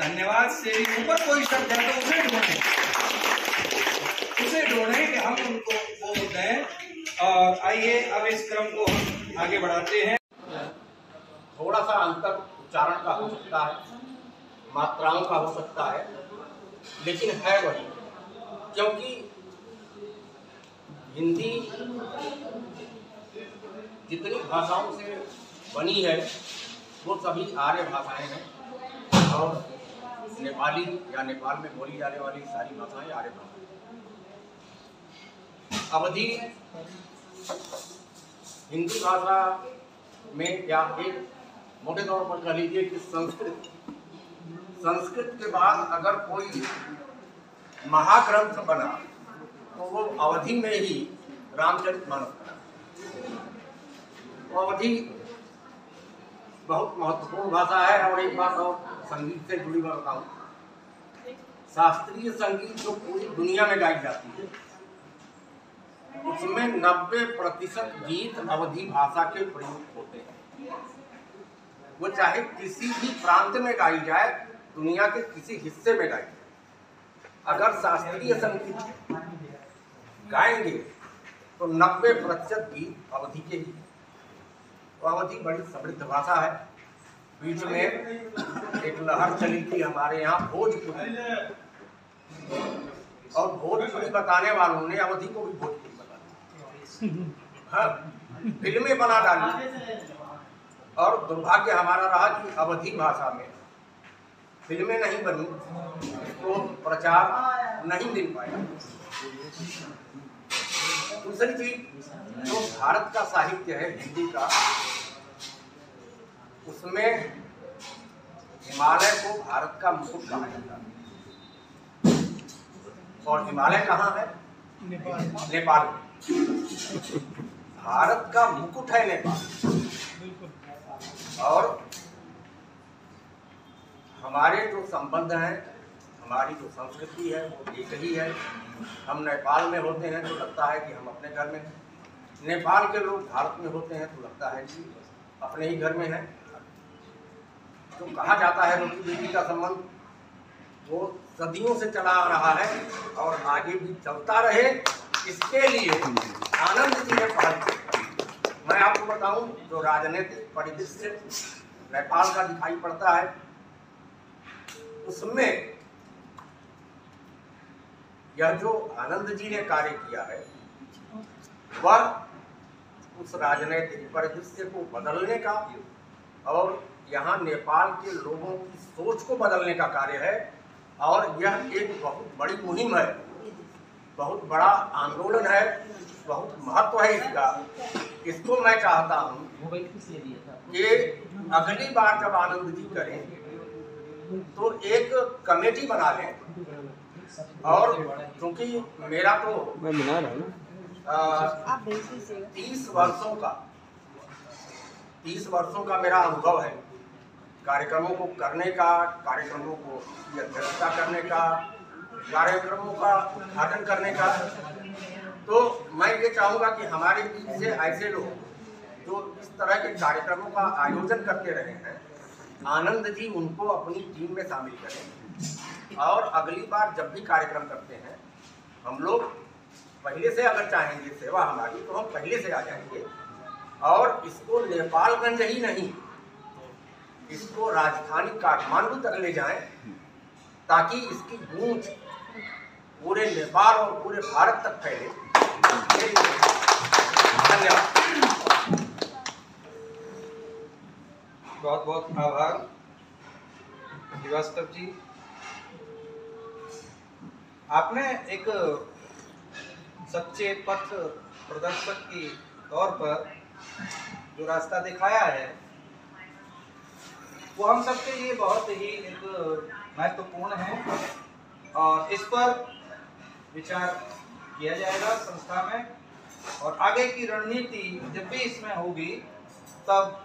धन्यवाद से भी ऊपर कोई शब्द है तो उसे ढूंढे कि हम उनको वो दें। और आइए अब इस क्रम को हम आगे बढ़ाते हैं। थोड़ा सा अंतर उच्चारण का हो सकता है, मात्राओं का हो सकता है, लेकिन है वही, क्योंकि हिंदी जितनी भाषाओं से बनी है वो सभी आर्य भाषाएं हैं, और नेपाली या नेपाल में बोली जाने वाली सारी भाषाएं आर्य भाषाएं। अवधी हिंदी भाषा में, या एक मोटे तौर पर कह लीजिए कि संस्कृत के बाद अगर कोई महाग्रंथ बना तो वो अवधि में ही रामचरितमानस बना। वो अवधि बहुत महत्वपूर्ण भाषा है। और एक बात और संगीत से जुड़ी मैं बताऊं, शास्त्रीय संगीत जो पूरी दुनिया में गाई जाती है उसमें 90% गीत अवधी भाषा के प्रयुक्त होते हैं। वो चाहे किसी भी प्रांत में गाई जाए, दुनिया के किसी हिस्से में गाई जाए, अगर शास्त्रीय संगीत गाएंगे तो 90% गीत अवधी के ही। तो अवधी बड़ी समृद्ध भाषा है। बीच में एक लहर चली थी हमारे यहाँ भोजपुरी, और भोजपुरी बताने वालों ने अवधी को भी भोजपुरी बता दिया। हाँ, फिल्में बना डाली, और दुर्भाग्य हमारा रहा कि अवधी भाषा में फिल्में नहीं बनी, तो प्रचार नहीं मिल पाया। दूसरी चीज, जो भारत का साहित्य है हिंदी का, उसमें हिमालय को भारत का मुकुट कहा जाता है। और हिमालय कहाँ है? नेपाल में। भारत का मुकुट है नेपाल। और हमारे जो संबंध हैं, हमारी जो संस्कृति है वो एक ही है। हम नेपाल में होते हैं तो लगता है कि हम अपने घर में हैं, नेपाल के लोग भारत में होते हैं तो लगता है कि अपने ही घर में हैं। तो कहा जाता है रोटी बेटी का संबंध वो सदियों से चला आ रहा है और आगे भी चलता रहे, इसके लिए आनंद जी ने पहल की। मैं आपको बताऊं, जो राजनीतिक परिदृश्य नेपाल का दिखाई पड़ता है उसमें यह जो आनंद जी ने कार्य किया है वह उस राजनीतिक परिदृश्य को बदलने का और यहाँ नेपाल के लोगों की सोच को बदलने का कार्य है। और यह एक बहुत बड़ी मुहिम है, बहुत बड़ा आंदोलन है, बहुत महत्व है इसका। इसको मैं चाहता हूँ कि अगली बार जब आनंद जी करें तो एक कमेटी बना लें। और क्योंकि मेरा तो 30 वर्षों का मेरा अनुभव है कार्यक्रमों को करने का, कार्यक्रमों को की अध्यक्षता करने का, कार्यक्रमों का उद्घाटन करने का। तो मैं ये चाहूँगा कि हमारे बीच से ऐसे लोग जो इस तरह के कार्यक्रमों का आयोजन करते रहे हैं, आनंद जी उनको अपनी टीम में शामिल करें। और अगली बार जब भी कार्यक्रम करते हैं, हम लोग पहले से अगर चाहेंगे सेवा हमारी तो हम पहले से आ जाएंगे। और इसको नेपालगंज ही नहीं, इसको राजधानी काठमांडू तक ले जाएं, ताकि इसकी गूंज पूरे नेपाल और पूरे भारत तक फैले। धन्यवाद। बहुत बहुत आभार श्रीवास्तव जी। आपने एक सच्चे पथ प्रदर्शक के तौर पर जो रास्ता दिखाया है वो हम सबके लिए बहुत ही एक महत्वपूर्ण है, और इस पर विचार किया जाएगा संस्था में। और आगे की रणनीति जब भी इसमें होगी तब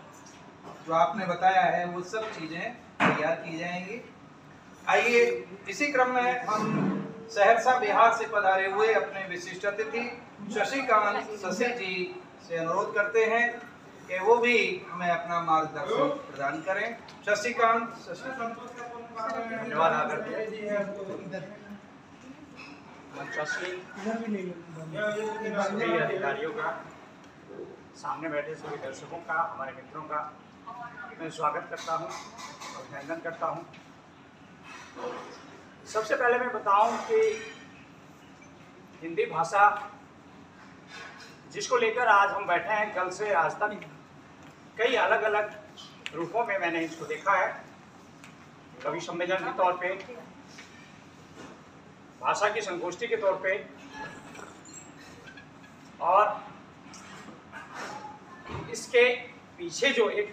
जो आपने बताया है वो सब चीज़ें तैयार की जाएंगी। आइए इसी क्रम में हम सहरसा बिहार से पधारे हुए अपने विशिष्ट अतिथि शशिकांत शशि जी से अनुरोध करते हैं कि वो भी हमें अपना मार्गदर्शन प्रदान करें। शशिकांत शशि। धन्यवाद आदरणीय मंचासीन सभी अधिकारियों का, सामने बैठे सभी दर्शकों का, हमारे मित्रों का मैं स्वागत करता हूं, अभिनंदन करता हूं। सबसे पहले मैं बताऊं कि हिंदी भाषा जिसको लेकर आज हम बैठे हैं, कल से आज तक कई अलग अलग रूपों में मैंने इसको देखा है। कवि सम्मेलन के तौर पे, भाषा की संगोष्ठी के तौर पे, और इसके पीछे जो एक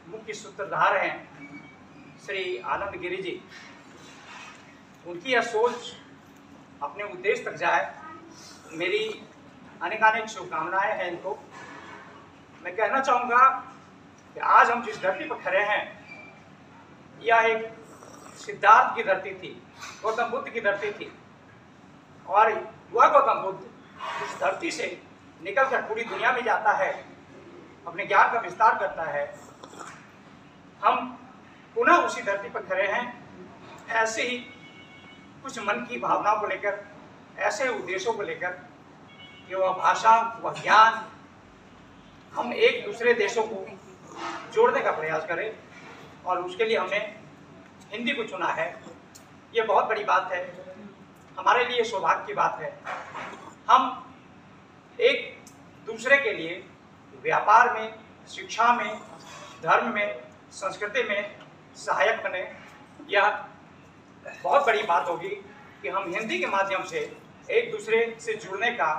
मुख्य सूत्रधार हैं श्री आनंद गिरि जी, उनकी यह सोच अपने उद्देश्य तक जाए, मेरी अनेकानेक शुभकामनाएं हैं इनको। मैं कहना चाहूँगा कि आज हम जिस धरती पर खड़े हैं, यह एक सिद्धार्थ की धरती थी, गौतम बुद्ध की धरती थी, और वह गौतम बुद्ध इस धरती से निकलकर पूरी दुनिया में जाता है, अपने ज्ञान का विस्तार करता है। हम पुनः उसी धरती पर खड़े हैं, ऐसे ही कुछ मन की भावनाओं को लेकर, ऐसे उद्देश्यों को लेकर कि वह भाषा, वह ज्ञान, हम एक दूसरे देशों को जोड़ने का प्रयास करें, और उसके लिए हमने हिंदी को चुना है। ये बहुत बड़ी बात है, हमारे लिए सौभाग्य की बात है। हम एक दूसरे के लिए व्यापार में, शिक्षा में, धर्म में, संस्कृति में सहायक बने। यह बहुत बड़ी बात होगी कि हम हिंदी के माध्यम से एक दूसरे से जुड़ने का,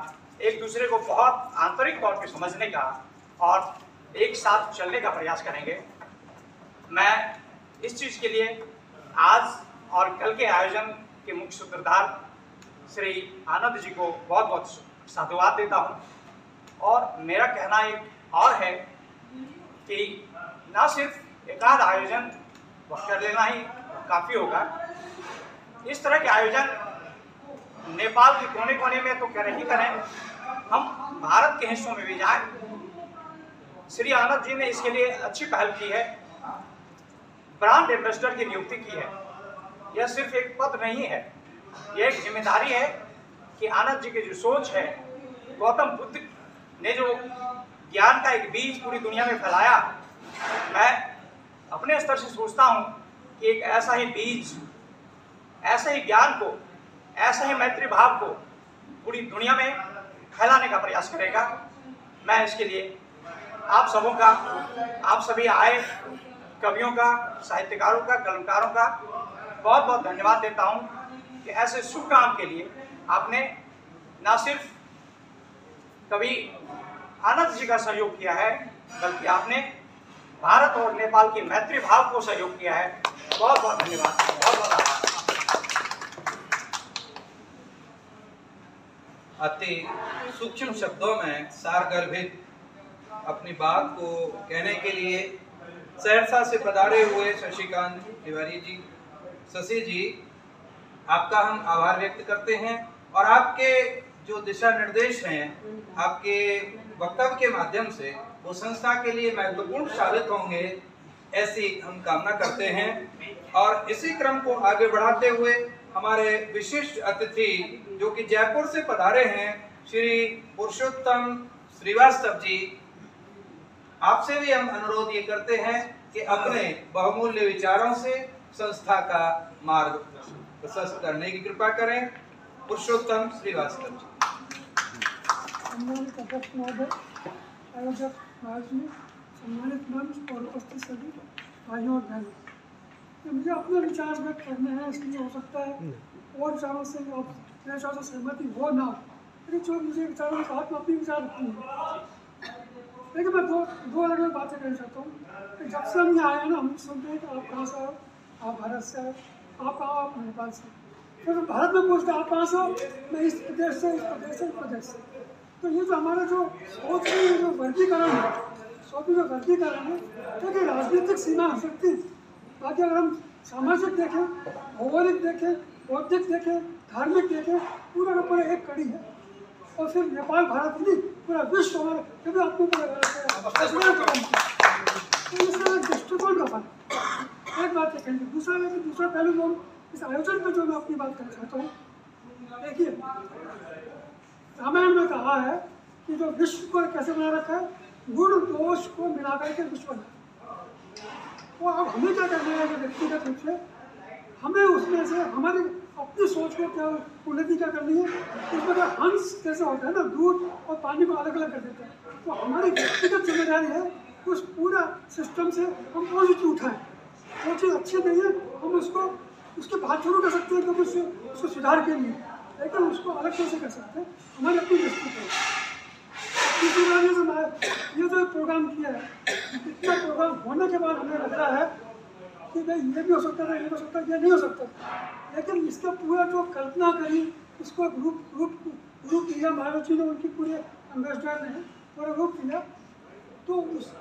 एक दूसरे को बहुत आंतरिक तौर पे समझने का और एक साथ चलने का प्रयास करेंगे। मैं इस चीज़ के लिए आज और कल के आयोजन के मुख्य सूत्रधार श्री आनंद जी को बहुत बहुत साधुवाद देता हूँ। और मेरा कहना एक और है कि ना सिर्फ एकाध आयोजन कर लेना ही काफ़ी होगा, इस तरह के आयोजन नेपाल के कोने कोने में तो करें ही करें, हम भारत के हिस्सों में भी जाएं। श्री आनंद जी ने इसके लिए अच्छी पहल की है, ब्रांड एम्बेसडर की नियुक्ति की है। यह सिर्फ एक पद नहीं है, यह एक जिम्मेदारी है कि आनंद जी की जो सोच है, गौतम बुद्ध ने जो ज्ञान का एक बीज पूरी दुनिया में फैलाया, मैं अपने स्तर से सोचता हूँ कि एक ऐसा ही बीज, ऐसे ही ज्ञान को, ऐसे ही मैत्री भाव को पूरी दुनिया में फैलाने का प्रयास करेगा। मैं इसके लिए आप सबों का, आप सभी आए कवियों का, साहित्यकारों का, कलाकारों का बहुत बहुत धन्यवाद देता हूँ कि ऐसे शुभ काम के लिए आपने न सिर्फ कवि आनंद जी का सहयोग किया है, बल्कि आपने भारत और नेपाल की मैत्री भाव को सहयोग किया है। बहुत बहुत धन्यवाद, बहुत बहुत आभार। अति सूक्ष्म शब्दों में सारगर्भित अपनी बात को कहने के लिए सहरसा से पधारे हुए शशिकांत तिवारी जी, शशि जी, आपका हम आभार व्यक्त करते हैं। और आपके जो दिशा निर्देश हैं, आपके वक्तव्य के माध्यम से वो संस्था के लिए महत्वपूर्ण साबित होंगे, ऐसी हम कामना करते हैं। और इसी क्रम को आगे बढ़ाते हुए हमारे विशिष्ट अतिथि जो कि जयपुर से पधारे हैं, श्री पुरुषोत्तम श्रीवास्तव जी, आपसे भी हम अनुरोध ये करते हैं कि अपने बहुमूल्य विचारों से संस्था का मार्ग प्रशस्त करने की कृपा करें। पुरुषोत्तम श्रीवास्तव जी। सम्मानित अध्यक्ष महोदय, आयोजक महाराज, सम्मानित मंच और उपस्थित सभी भाइयों और बहनों, मुझे अपने विचार व्यक्त करने हैं, इसलिए हो सकता है और विचारों से मेरे विचारों से सहमति हो ना, लेकिन जो मुझे विचारों में कहा तो अपनी विचार रखती है। लेकिन मैं दो अलग अलग बातें कहना चाहता हूँ कि जब से हम यहाँ आए हैं ना, हम सुनते हैं कि आप कहाँ से हो, आप भारत से आए, आप कहाँ, आप नेपाल से। फिर भारत में पूछते आप कहाँ से हो, मैं इस प्रदेश से, इस प्रदेश से, इस प्रदेश से। तो ये जो हमारा जो सोच की जो वर्गीकरण है, सोच जो वर्गीकरण है, क्योंकि राजनीतिक सीमा हो सकती है, बाकी अगर हम सामाजिक देखें, भौगोलिक देखें, बौद्धिक देखें, धार्मिक देखें, पूरा का पूरा एक कड़ी है। और फिर नेपाल भारत नहीं, पूरा विश्व हमारा, क्योंकि आपको पूरा दृष्टिकोण का फर्क। एक बात है कहेंगे। दूसरा पहलू जो इस आयोजन पर जो मैं अपनी बात करना चाहता हूँ, देखिए रामायण में कहा है कि जो विश्व को कैसे बना रखा है, गुण दोष को मिलाकर के विश्व बना। वो अब हमें क्या करना है व्यक्तिगत रूप से, हमें उसमें से हमारी अपनी सोच को क्या उन्नति क्या करनी है। इसमें जो हंस कैसे होता है ना, दूध और पानी को अलग अलग कर देते हैं, तो हमारी व्यक्तिगत जिम्मेदारी है उस पूरा सिस्टम से हम पॉजिटिव उठाएं। वो चीज़ अच्छी नहीं है, हम उसके बात शुरू कर सकते हैं क्योंकि उसको सुधार के लिए, लेकिन उसको अलग कैसे कर सकते हैं, हमारी अपनी दृष्टि पर। इसी वजह से मैं ये जो प्रोग्राम किया है, इतना प्रोग्राम होने के बाद हमें लग रहा है कि भाई ये भी हो सकता था, ये हो सकता है, ये नहीं हो सकता, लेकिन इसका पूरा जो कल्पना करी, इसको ग्रुप लिया, महाराज जी ने उनकी पूरे एम्बेसडर ने पूरा ग्रुप लिया, तो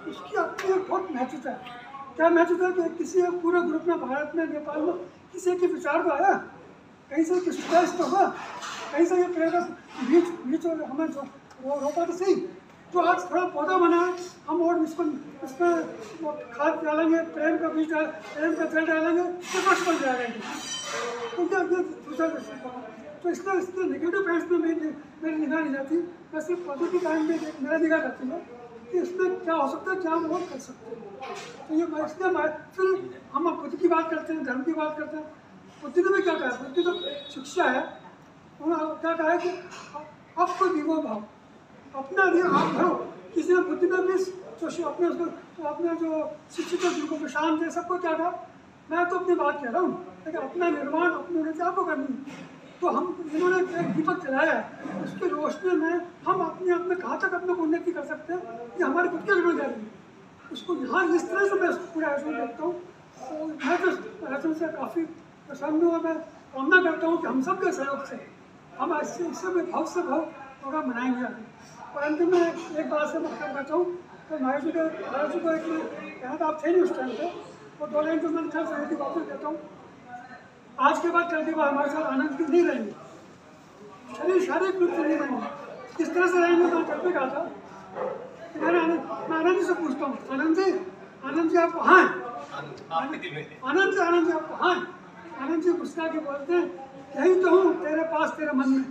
उसकी अपनी एक बहुत महत्वता है। क्या महत्वता है कि किसी एक पूरे ग्रुप में, भारत में, नेपाल में किसी के विचार को आया, कहीं से किसी टेस्ट होगा, कहीं से ये प्रेरणा बीच और हमें जो रोका तो सही, तो आज थोड़ा पौधा बना है, हम और इसमें खाद डालेंगे, प्रेम का बीज प्रेम का जल डालेंगे तो वृक्ष बन जाएगा। तो क्या ये दूसरा दृष्टिकोण, तो इसलिए नेगेटिव पॉइंट्स में मेरी निगाह नहीं जाती, मैं सिर्फ पॉजिटिव पॉइंट में मेरा निगाह जाती है कि इसमें क्या हो सकता है, क्या हम और कर सकते हैं। तो ये इसलिए फिर हम बुद्ध की बात करते हैं, धर्म की बात करते हैं। बुद्ध ने भी क्या कहा, बुद्ध तो शिक्षा है, उन्होंने क्या कहा है कि आपको दीवो भाव, अपना दिया आप भरो। किसी ने बुद्ध ने भी जो अपने जो शिक्षित जिनको प्रशांत है, सबको क्या कहा, मैं तो अपनी बात कह रहा हूँ, लेकिन अपना निर्माण अपनी उन्नति आपको करनी है। तो हम इन्होंने एक दीपक जलाया है, उसकी रोशनी में हम अपने आप में कहाँ तक अपने उन्नति कर सकते हैं, ये हमारी खुद की जिम्मेदारी है। उसको यहाँ इस तरह से मैं पूरा आयोजन देखता हूँ, तो मैं तो आयोजन से काफ़ी प्रसन्न हूँ। मैं कामना करता हूँ कि हम सब के सहयोग से हम इससे भी भाव से भाव प्रोग्राम बनाएंगे आगे। और अंतिम में एक बात से मैं करता हूँ, तो महाराज जी को एक कहना था, आप थे नहीं उस टाइम पे, और 2 लाइन तो मैं खैर सहयोग की वापस देता हूँ। आज के बाद कल के बाद हमारे साथ आनंद की नहीं रहेंगे, शारीरिक रूप से नहीं रहेंगे, किस तरह से रहेंगे मैं कल पे कहा था। मैं आनंद जी से पूछता हूँ, आनंद जी आप कहाँ हैं? आनंद जी आप कहाँ हैं? आनंद जी मुस्कुरा के बोलते हैं, यही तो हूँ तेरे पास, तेरे मन में।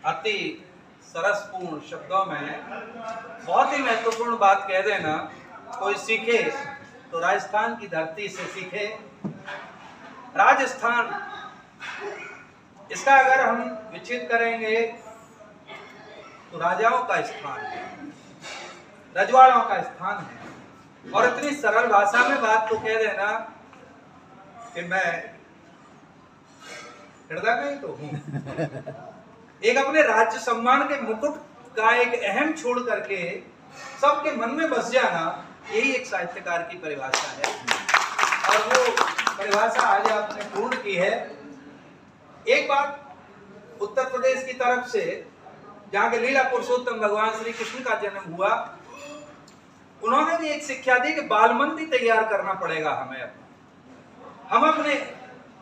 अति सरसपूर्ण शब्दों में बहुत ही महत्वपूर्ण बात कह देना, कोई सीखे तो राजस्थान की धरती से सीखे। राजस्थान, इसका अगर हम विचित करेंगे तो राजाओं का स्थान है, रजवाड़ों का स्थान है। और इतनी सरल भाषा में बात को कह देना कि मैं हृदय में ही तो हूँ। एक अपने राज्य सम्मान के मुकुट का एक अहम छोड़ करके सबके मन में बस जाना, यही एक साहित्यकार की परिभाषा है। और वो परिभाषा आज आपने पूर्ण की है। एक बात उत्तर प्रदेश की तरफ से, जहाँ के लीला पुरुषोत्तम भगवान श्री कृष्ण का जन्म हुआ, उन्होंने भी एक शिक्षा दी कि बालमंदी तैयार करना पड़ेगा हमें अपना। हम अपने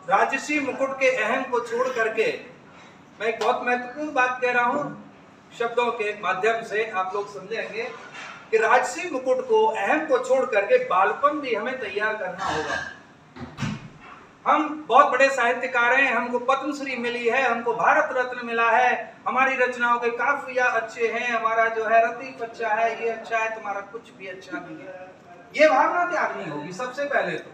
राजसी मुकुट के अहम को छोड़ करके, मैं एक बहुत महत्वपूर्ण बात कह रहा हूं, शब्दों के माध्यम से आप लोग समझेंगे कि राजसी मुकुट को, अहम को छोड़ करके बालपन भी हमें तैयार करना होगा। हम बहुत बड़े साहित्यकार हैं, हमको पद्मश्री मिली है, हमको भारत रत्न मिला है, हमारी रचनाओं के काफिया अच्छे हैं, हमारा जो है रतीफ अच्छा है, ये अच्छा है, तुम्हारा कुछ भी अच्छा नहीं है। ये भावना त्यागनी होगी सबसे पहले तो।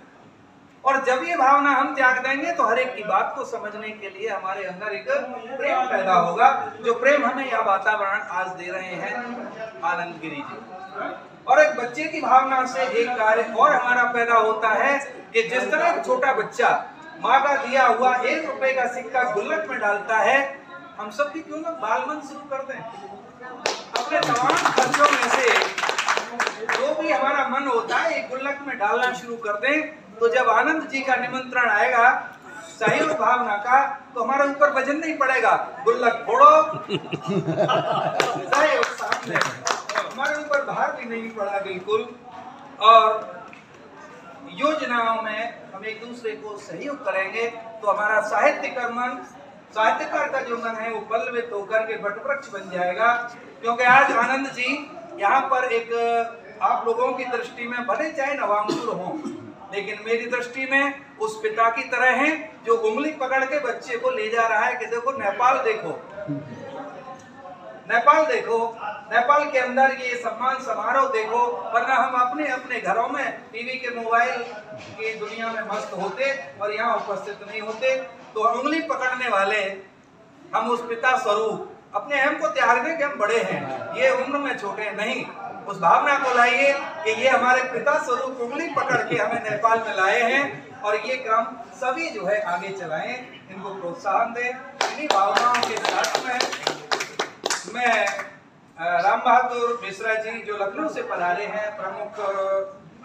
और जब ये भावना हम त्याग देंगे तो हर एक की बात को समझने के लिए हमारे अंदर एक प्रेम पैदा होगा, जो प्रेम हमें यह वातावरण आज दे रहे हैं आनंद गिरी जी। और एक बच्चे की भावना से एक कार्य और हमारा पैदा होता है कि जिस तरह एक छोटा बच्चा माँ का दिया हुआ 1 रुपए का सिक्का गुल्लक में डालता है, हम सब भी क्यों ना बालमन शुरू कर दें। अपने तमाम खर्चों में से जो भी हमारा मन होता है एक गुल्लक में डालना शुरू कर दें, तो जब आनंद जी का निमंत्रण आएगा सहयोग भावना का, तो हमारे ऊपर वजन नहीं पड़ेगा, गुल्लक फोड़ो सहयोग सामने, हमारे ऊपर भार भी नहीं पड़ा बिल्कुल। और योजनाओं में हम एक दूसरे को सहयोग करेंगे तो हमारा साहित्य कर्मन साहित्यकार का जो मन है वो पल्लवित होकर के वटवृक्ष बन जाएगा। क्योंकि आज आनंद जी यहाँ पर एक आप लोगों की दृष्टि में भले चाहे नवांकुर हो, लेकिन मेरी दृष्टि में उस पिता की तरह हैं जो उंगली पकड़ के बच्चे को ले जा रहा है कि देखो नेपाल देखो, नेपाल देखो, नेपाल के अंदर ये सम्मान समारोह देखो। वरना हम अपने अपने घरों में टीवी के मोबाइल की दुनिया में मस्त होते और यहाँ उपस्थित नहीं होते। तो उंगली पकड़ने वाले हम उस पिता स्वरूप अपने हम को त्याग दें कि हम बड़े हैं, ये उम्र में छोटे नहीं। उस भावना को लाइए कि ये हमारे पिता स्वरूप उंगली पकड़ के हमें नेपाल में लाए हैं और ये काम सभी जो है आगे चलाएं, इनको प्रोत्साहन दें। इन्हीं भावनाओं के साथ में मैं राम बहादुर मिश्रा जी जो लखनऊ से पधारे हैं प्रमुख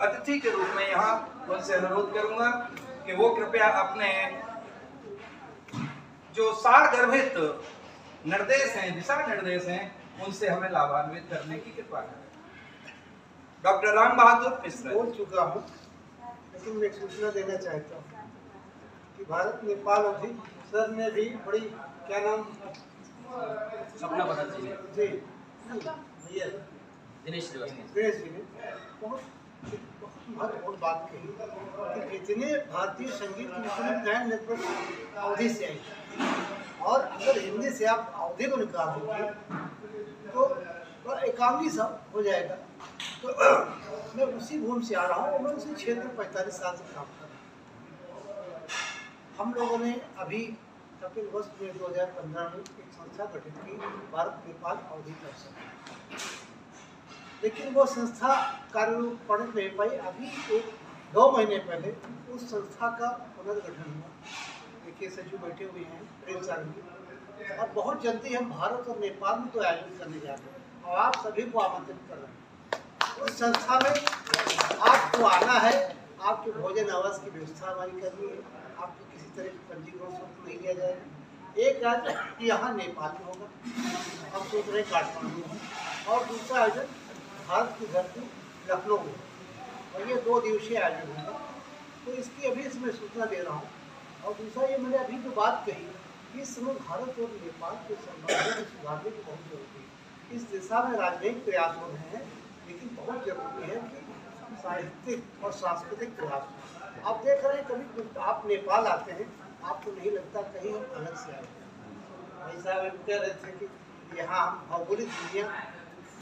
अतिथि के रूप में यहाँ, उनसे अनुरोध करूंगा कि वो कृपया अपने जो सार गर्भित निर्देश हैं, दिशा निर्देश हैं, उनसे हमें लाभान्वित करने की कृपा करें। डॉक्टर राम बहादुर मिश्रा। बोल चुका हूँ, लेकिन मैं एक सूचना देना चाहता हूँ कि भारत नेपाल अवधि सर ने भी बड़ी क्या नाम सपना बदल जी भैया दिनेश जी ने बहुत महत्वपूर्ण बात कही कि जितने भारतीय संगीत की गायन नेटवर्क अवधि से आई और अगर हिंदी से आप अवधि को निकाल दोगे तो एकांगी सा हो जाएगा। तो मैं उसी भूमि से आ रहा हूँ और मैं उसी क्षेत्र में 45 साल से काम कर रहा हूँ। हम लोगों ने अभी कपिल वर्ष में 2015 में एक संस्था गठित की, भारत नेपाल अवधि परिषद, लेकिन वो संस्था कार्यरूप पड़ नहीं पाई। अभी 2 महीने पहले उस संस्था का पुनर्गठन हुआ। देखिए सचिव बैठे हुए हैं प्रिंस आर्मी, और बहुत जल्दी हम भारत और नेपाल में तो आयोजन करने जा रहे हैं और आप सभी को आमंत्रित कर रहे हैं। उस संस्था में आपको आना है, आपके भोजन आवास की व्यवस्था हमारी करनी है, आपको किसी तरह की पंजीकरण शुल्क नहीं लिया जाएगा। एक आयोजन यहाँ नेपाल में होगा, हम सोच रहे हैं काठमांडू में, और दूसरा आयोजन भारत की धरती लखनऊ में, और ये 2 दिवसीय आयोजन होगा। तो इसकी अभी इसमें सूचना दे रहा हूँ। और दूसरा ये मैंने अभी जो बात कही कि इस समय भारत और नेपाल के संबंधों को सुधारने की बहुत जरूरी है। इस दिशा में राजनयिक प्रयास हो रहे हैं, लेकिन बहुत जरूरी है कि साहित्यिक और सांस्कृतिक प्रयास हो। आप देख रहे हैं कभी आप नेपाल आते हैं आपको नहीं लगता कहीं हम अलग से आए हैं। भाई साहब हम कह रहे थे कि यहाँ हम भौगोलिक दुनिया,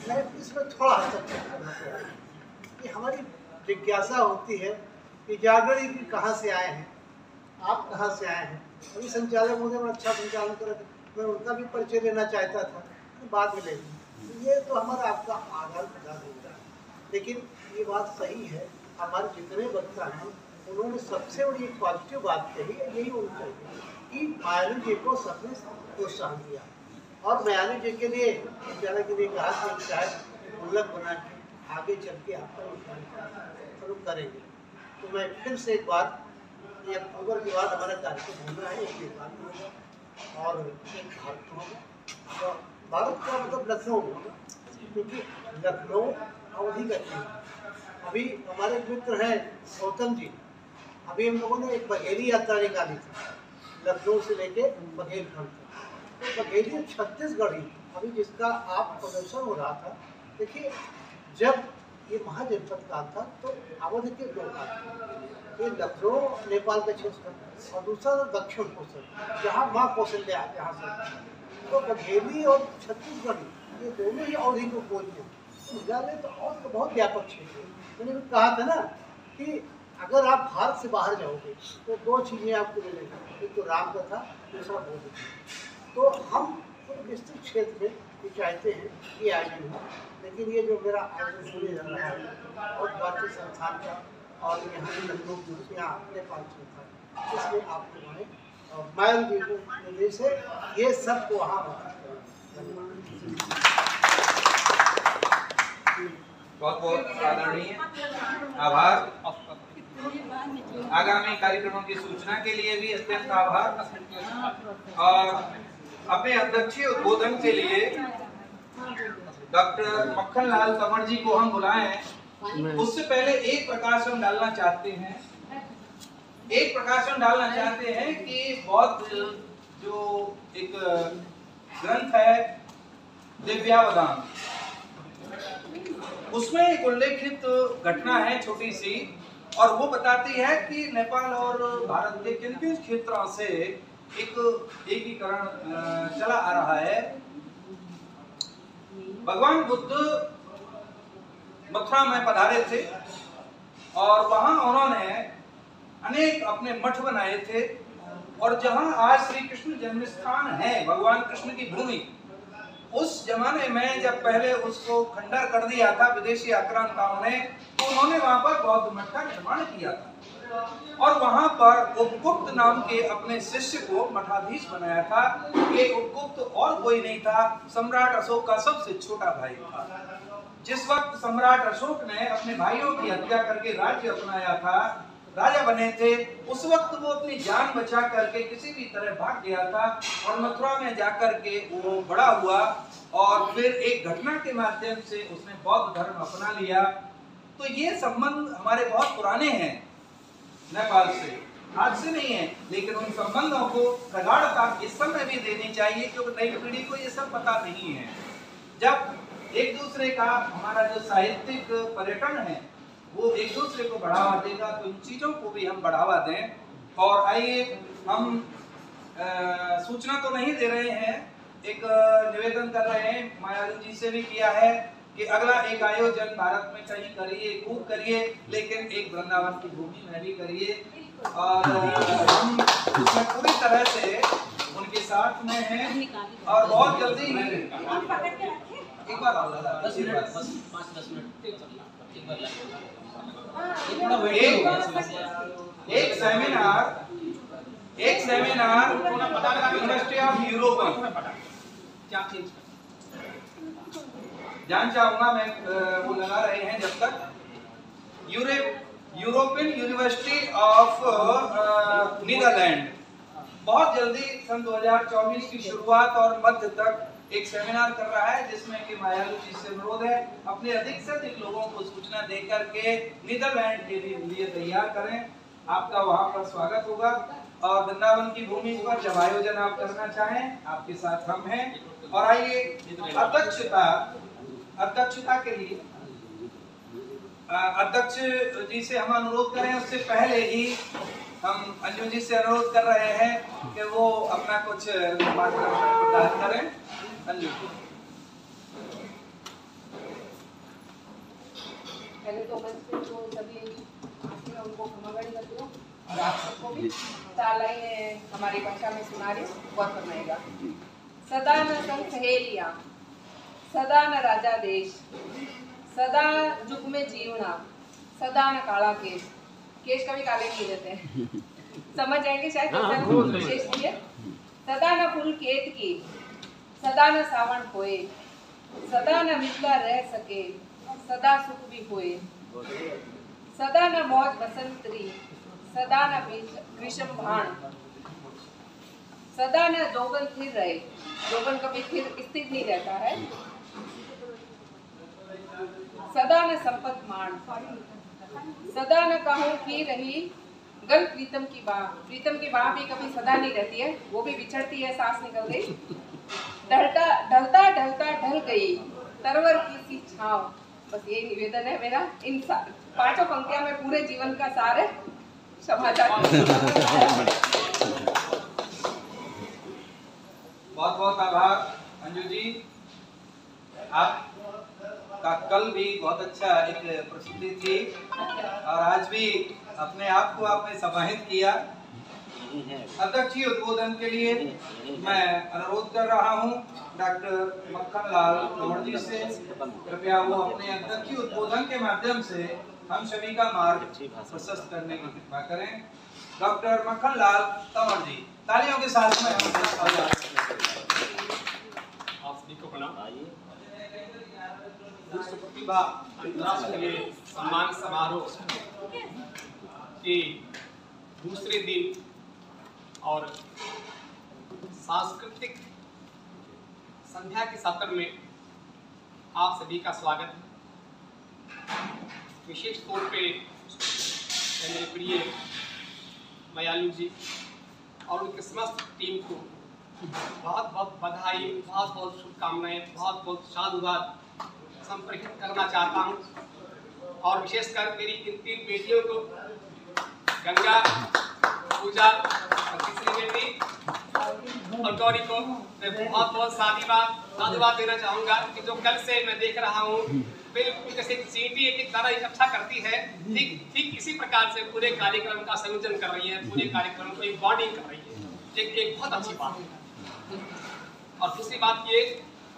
मैं इसमें थोड़ा हस्तक्षेप करना चाहता हूँ कि हमारी जिज्ञासा होती है कि जागरण की कहाँ से आए हैं, आप कहाँ से आए हैं। अभी संचालक मुझे बड़ा अच्छा संचालन कर, मैं उनका भी परिचय लेना चाहता था, तो बाद में लेंगे। ये तो हमारा आपका आधार प्रदान हो रहा है, लेकिन ये बात सही है। हमारे जितने वक्ता हैं उन्होंने सबसे बड़ी एक पॉजिटिव बात कही है, यही होनी चाहिए कि मायावी जी को सबने प्रोत्साहन दिया और मायावी जी के लिए संचालक के लिए कहा कि चाहे गुल्लक बना के आगे चल के आपका शुरू करेंगे। तो मैं फिर से एक बार, ये अक्टूबर के बाद हमारा कार्यक्रम होना है, एक नेपाल में होगा और एक भारत में होगा। तो भारत का मतलब लखनऊ होगा, क्योंकि लखनऊ अवधि का केंद्र। अभी हमारे मित्र हैं गौतम जी, अभी हम लोगों ने एक बघेली यात्रा निकाली थी लखनऊ से लेके बघेलखंड तक। तो बघेली छत्तीसगढ़ ही अभी जिसका आप प्रदर्शन हो रहा था। देखिए जब ये महाजनपद काल था तो अवध के 2 काल, ये लखनऊ नेपाल का क्षेत्र और दूसरा दक्षिण कोसल जहाँ माँ कौशल्या जहाँ से, तो बघेली और छत्तीसगढ़ ये दोनों ही अवधि को बोलते हैं। तो और तो बहुत व्यापक क्षेत्र है। मैंने कहा था ना कि अगर आप भारत से बाहर जाओगे तो 2 चीज़ें आपको मिलेंगी, एक तो राम कथा, दूसरा बौद्ध। तो हम विस्तृत क्षेत्र में ये चाहते हैं कि आयोजन हो, लेकिन ये जो मेरा आयोजन होने जा रहा है और भारतीय संस्थान का और यहाँ के लखनऊ यहाँ नेपाल संस्थान, इसमें आप लोग आए और मायावी जी को निर्देश है, ये सबको वहाँ होता है। बहुत बहुत आदरणीय आभार। आगामी कार्यक्रमों की सूचना के लिए भी अत्यंत आभार। और अपने अध्यक्षीय उद्बोधन के लिए डॉक्टर मक्खन लाल तंवर जी को हम बुलाए हैं। उससे पहले एक प्रकाशन डालना चाहते हैं कि बौद्ध जो एक ग्रंथ है दिव्यावदान, उसमें एक उल्लेखित घटना है छोटी सी, और वो बताती है कि नेपाल और भारत के किन किन क्षेत्रों से एक एकीकरण चला आ रहा है। भगवान बुद्ध मथुरा में पधारे थे और वहां उन्होंने अनेक अपने मठ बनाए थे, और जहां आज श्री कृष्ण जन्म स्थान है, भगवान कृष्ण की भूमि, उस जमाने में जब पहले उसको खंडर कर दिया था विदेशी आक्रांताओं ने, तो उन्होंने वहां पर बौद्ध मठ का निर्माण किया था और वहां पर उपगुप्त नाम के अपने शिष्य को मठाधीश बनाया था। ये उपगुप्त और कोई नहीं था, सम्राट अशोक का सबसे छोटा भाई था। जिस वक्त सम्राट अशोक ने अपने भाइयों की हत्या करके राज्य अपनाया था, राजा बने थे, उस वक्त वो अपनी जान बचा करके किसी भी तरह भाग गया था और मथुरा में जाकर के वो बड़ा हुआ, और फिर एक घटना के माध्यम से उसने बौद्ध धर्म अपना लिया। तो ये संबंध हमारे बहुत पुराने हैं नेपाल से, आज से नहीं है, लेकिन उन संबंधों को प्रगाढ़ता इस समय भी देनी चाहिए, क्योंकि नई पीढ़ी को ये सब पता नहीं है। जब एक दूसरे का हमारा जो साहित्यिक पर्यटन है वो एक दूसरे को बढ़ावा देगा, तो इन चीजों को भी हम बढ़ावा दें। और आइए हम सूचना तो नहीं दे रहे हैं, एक निवेदन कर रहे हैं, मायालू जी से भी किया है कि अगला एक आयोजन भारत में कहीं करिए, खूब करिए, लेकिन एक वृंदावन की भूमि में भी करिए, और हम उसमें पूरी तरह से उनके साथ में हैं। और बहुत जल्दी एक बार 10 मिनट, बस 5-10 मिनट एक बार एक सेमिनार यूनिवर्सिटी ऑफ यूरोप जान चाहूंगा मैं, वो लगा रहे हैं जब तक, यूरोपियन यूनिवर्सिटी ऑफ नीदरलैंड बहुत जल्दी सन 2024 की शुरुआत और मध्य तक एक सेमिनार कर रहा है, जिसमें कि मायालू जी से अनुरोध है अपने अधिक से अधिक लोगों को सूचना देकर के नीदरलैंड के लिए तैयार करें। आपका वहां पर स्वागत होगा, और वृंदावन की भूमि पर जब आयोजन आप करना चाहें, आपके साथ हम हैं। और आइए अध्यक्षता के लिए अध्यक्ष जी से हम अनुरोध करें, उससे पहले ही हम अंजू जी से अनुरोध कर रहे हैं कि वो अपना कुछ मार्गदर्शन प्रदान करें। अंजू पहले तो मंच पे जो सभी उनको क्षमागण करती हूँ, और आप सबको भी 4 लाइनें हमारी भाषा में सुना रही हूँ, बहुत फरमाएगा। सदा न संग सहेलियां, सदा न राजा देश, सदा जुग में जीवना, सदा न काला केश। केश कभी काले नहीं रहते हैं, समझ जाएंगे शायद विशेष है। सदा न फूल केत की, सदा न सावन होए, सदा न मिथिला रह सके, सदा सुख भी होए, सदा न मौज बसंतरी, सदा न ग्रीष्म भाण, सदा न जोगन स्थिर रहे, जोगन कभी स्थिर नहीं रहता है, सदा न संपत मान, सदा न कहूँ की रही गल प्रीतम की बाह। प्रीतम की बाह भी कभी सदा नहीं रहती है, वो भी बिछड़ती है, सांस निकल गई। ढलता ढलता ढल गई तरवर की सी छांव। बस यही निवेदन है मेरा, इन 5 पंक्तियों में पूरे जीवन का सार है। समाचार बहुत बहुत आभार अंजू जी, आपका कल भी बहुत अच्छा एक प्रस्तुति थी, और आज भी अपने आप को आपने समाहित किया। अध्यक्षीय उद्बोधन के लिए मैं अनुरोध कर रहा हूं डॉक्टर मक्खन लाल तंवर जी से, कृपया वो अपने अध्यक्षीय उद्बोधन के माध्यम से हम सभी का मार्ग प्रशस्त करने की कृपा करें। डॉक्टर मक्खन लाल तंवर जी, तालियों के साथ में आप सभी को प्रणाम। विश्व प्रतिभा अंतर्राष्ट्रीय सम्मान समारोह के दूसरे दिन और सांस्कृतिक संध्या के सत्र में आप सभी का स्वागत है। विशेष तौर पे मेरे प्रिय मायालू जी और उनके समस्त टीम को बहुत बहुत बधाई, बहुत बहुत शुभकामनाएं, बहुत बहुत साधुवाद संप्रेषित करना चाहता हूँ। और विशेषकर मेरी इन 3 बेटियों को, गंगा, पूजा और तीसरी बेटी और गौरी को मैं बहुत बहुत साधुवाद देना चाहूँगा कि जो कल से मैं देख रहा हूँ बिल्कुल जैसे चींटी एक दाना इकट्ठा करती है, ठीक इसी प्रकार से पूरे कार्यक्रम का संयोजन कर रही है, पूरे कार्यक्रम को एक बॉन्डिंग कर रही है, एक बहुत अच्छी बात है। और दूसरी बात ये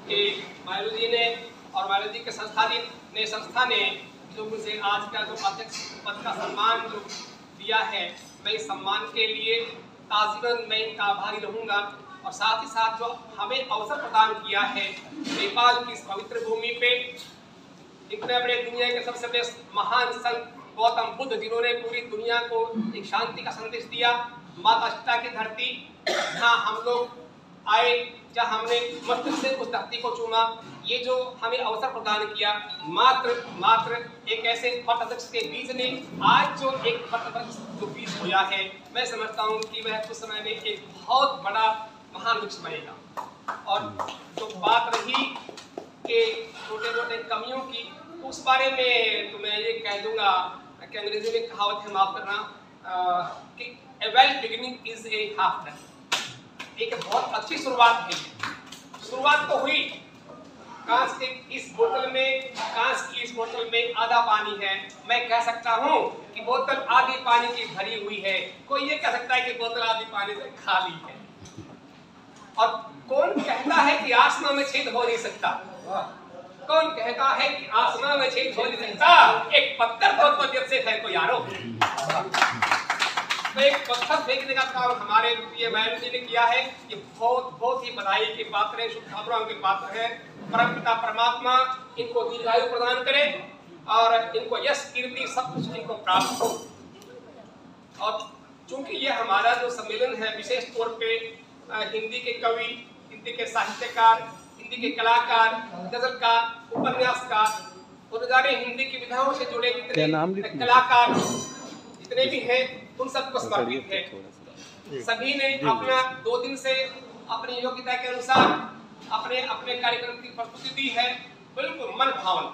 कि मायरू जी ने और मायरू जी के संस्था ने जो मुझे आज का जो अध्यक्ष पद का सम्मान जो दिया है, मैं इस सम्मान के लिए आजीवन मैं इनका आभारी रहूंगा। और साथ ही साथ जो हमें अवसर प्रदान किया है नेपाल की इस पवित्र भूमि पे, इतने बड़े दुनिया के सबसे बड़े महान संत गौतम बुद्ध जिन्होंने पूरी दुनिया को एक शांति का संदेश दिया, माता सीता की धरती जहाँ हम लोग आए, जहाँ हमने मस्तिष्क से उस धरती को चूमा, ये जो हमें अवसर प्रदान किया, मात्र एक ऐसे पटवृक्ष के बीज ने आज जो एक पटवृक्ष जो बीज बोया है, मैं समझता हूँ कि वह कुछ समय में एक बहुत बड़ा महान वृक्ष बनेगा। और जो बात रही कि छोटे छोटे कमियों की, उस बारे में तो मैं ये कह दूंगा कि अंग्रेजी में कहावत है, माफ करना, कि a well beginning is a half done। एक बहुत अच्छी शुरुआत है। शुरुआत तो हुई, कांच के इस बोतल में आधा पानी है। मैं कह सकता हूँ कि बोतल आधी पानी की भरी हुई है, कोई ये कह सकता है कि बोतल आधी पानी से खाली है। और कौन कहता है कि आसमान में छेद हो नहीं सकता? कौन कहता है कि आसमान में छेद हो नहीं सकता? एक पत्थर बहुत जब से फेंको यारो। तो एक पत्थर फेंकने का काम हमारे ये मायरू जी ने किया है। ये बहुत ही बधाई के पात्र है, शुभकामनाओं के पात्र है। परमपिता परमात्मा इनको दीर्घायु प्रदान करे और इनको यश कीर्ति सब कुछ इनको प्राप्त हो। और चूंकि ये हमारा जो सम्मेलन है विशेष तौर पे हिंदी के कवि, हिंदी के साहित्यकार, हिंदी के कलाकार, गजलकार, उपन्यासकार और जाने हिंदी की विधाओं से जुड़े जितने कलाकार जितने भी हैं, उन सबको समर्पित है। सभी ने अपना 2 दिन से अपनी योग्यता के अनुसार अपने अपने कार्यक्रम की प्रस्तुति दी है, बिल्कुल मन भावन,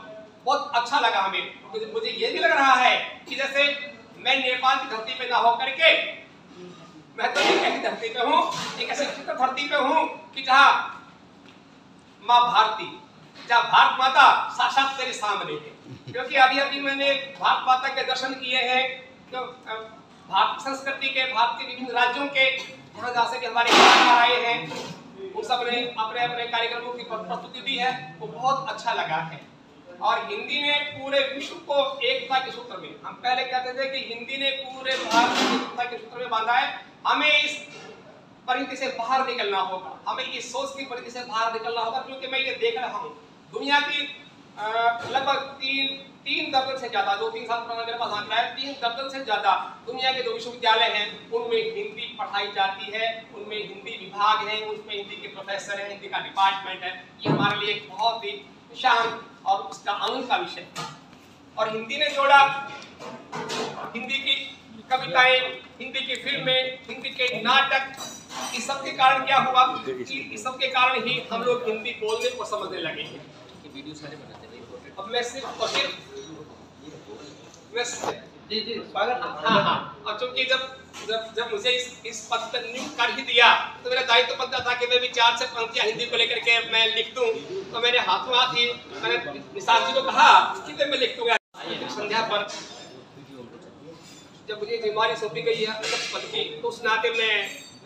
बहुत अच्छा लगा हमें। मुझे ये भी लग रहा है कि जैसे मैं नेपाल की धरती पे ना होकर के, मैं तो एक ऐसी धरती पे हूँ, एक ऐसी धरती पे हूँ कि जहाँ माँ भारती, जहाँ भारत माता साक्षात तेरे सामने है। क्योंकि अभी मैंने भारत माता के दर्शन किए हैं, तो भारत संस्कृति के, भारत के विभिन्न राज्यों के यहाँ जहाँ से हमारे कलाकार आए हैं, उन सब ने अपने अपने कार्यक्रमों की प्रस्तुति दी है, वो बहुत अच्छा लगा है। और हिंदी ने पूरे विश्व को एकता के सूत्र में, हम पहले कहते थे कि हिंदी ने पूरे भारत को एकता के सूत्र में बांधा है। हमें इस परिधि से बाहर निकलना होगा, हमें इस सोच की परिधि से बाहर निकलना होगा। क्योंकि मैं ये देख रहा हूँ दुनिया की लगभग 3 दर्जन से ज्यादा, 2-3 साल पुराना मेरे पास आंकड़ा है, 3 दर्जन से ज्यादा दुनिया के जो विश्वविद्यालय हैं उनमें हिंदी पढ़ाई जाती है, उनमें हिंदी विभाग है, उसमें हिंदी के प्रोफेसर है, हिंदी का डिपार्टमेंट है। ये हमारे लिए एक बहुत ही शान और उसका आनंद का विषय है। और हिंदी ने जोड़ा, हिंदी की कविताएं, हिंदी की फिल्में, हिंदी के नाटक, इस सब के कारण क्या हुआ कि इस सब के कारण ही हम लोग हिंदी बोलने को समझने लगे हैं। अब मैं सिर्फ जी स्वागत। हाँ, और चूंकि जब मुझे इस पद पर नियुक्त कर ही दिया तो मेरा दायित्व बनता था कि मैं भी 4 से पंक्तियां हिंदी को लेकर के मैं लिख दूं। तो मेरे हाथों हाथ ही मैंने निसार जी को कहा कि मैं लिख दूंगा। संध्या पर जब मुझे जिम्मेवारी सौंपी गई है अध्यक्ष पद की, तो उस नाते मैं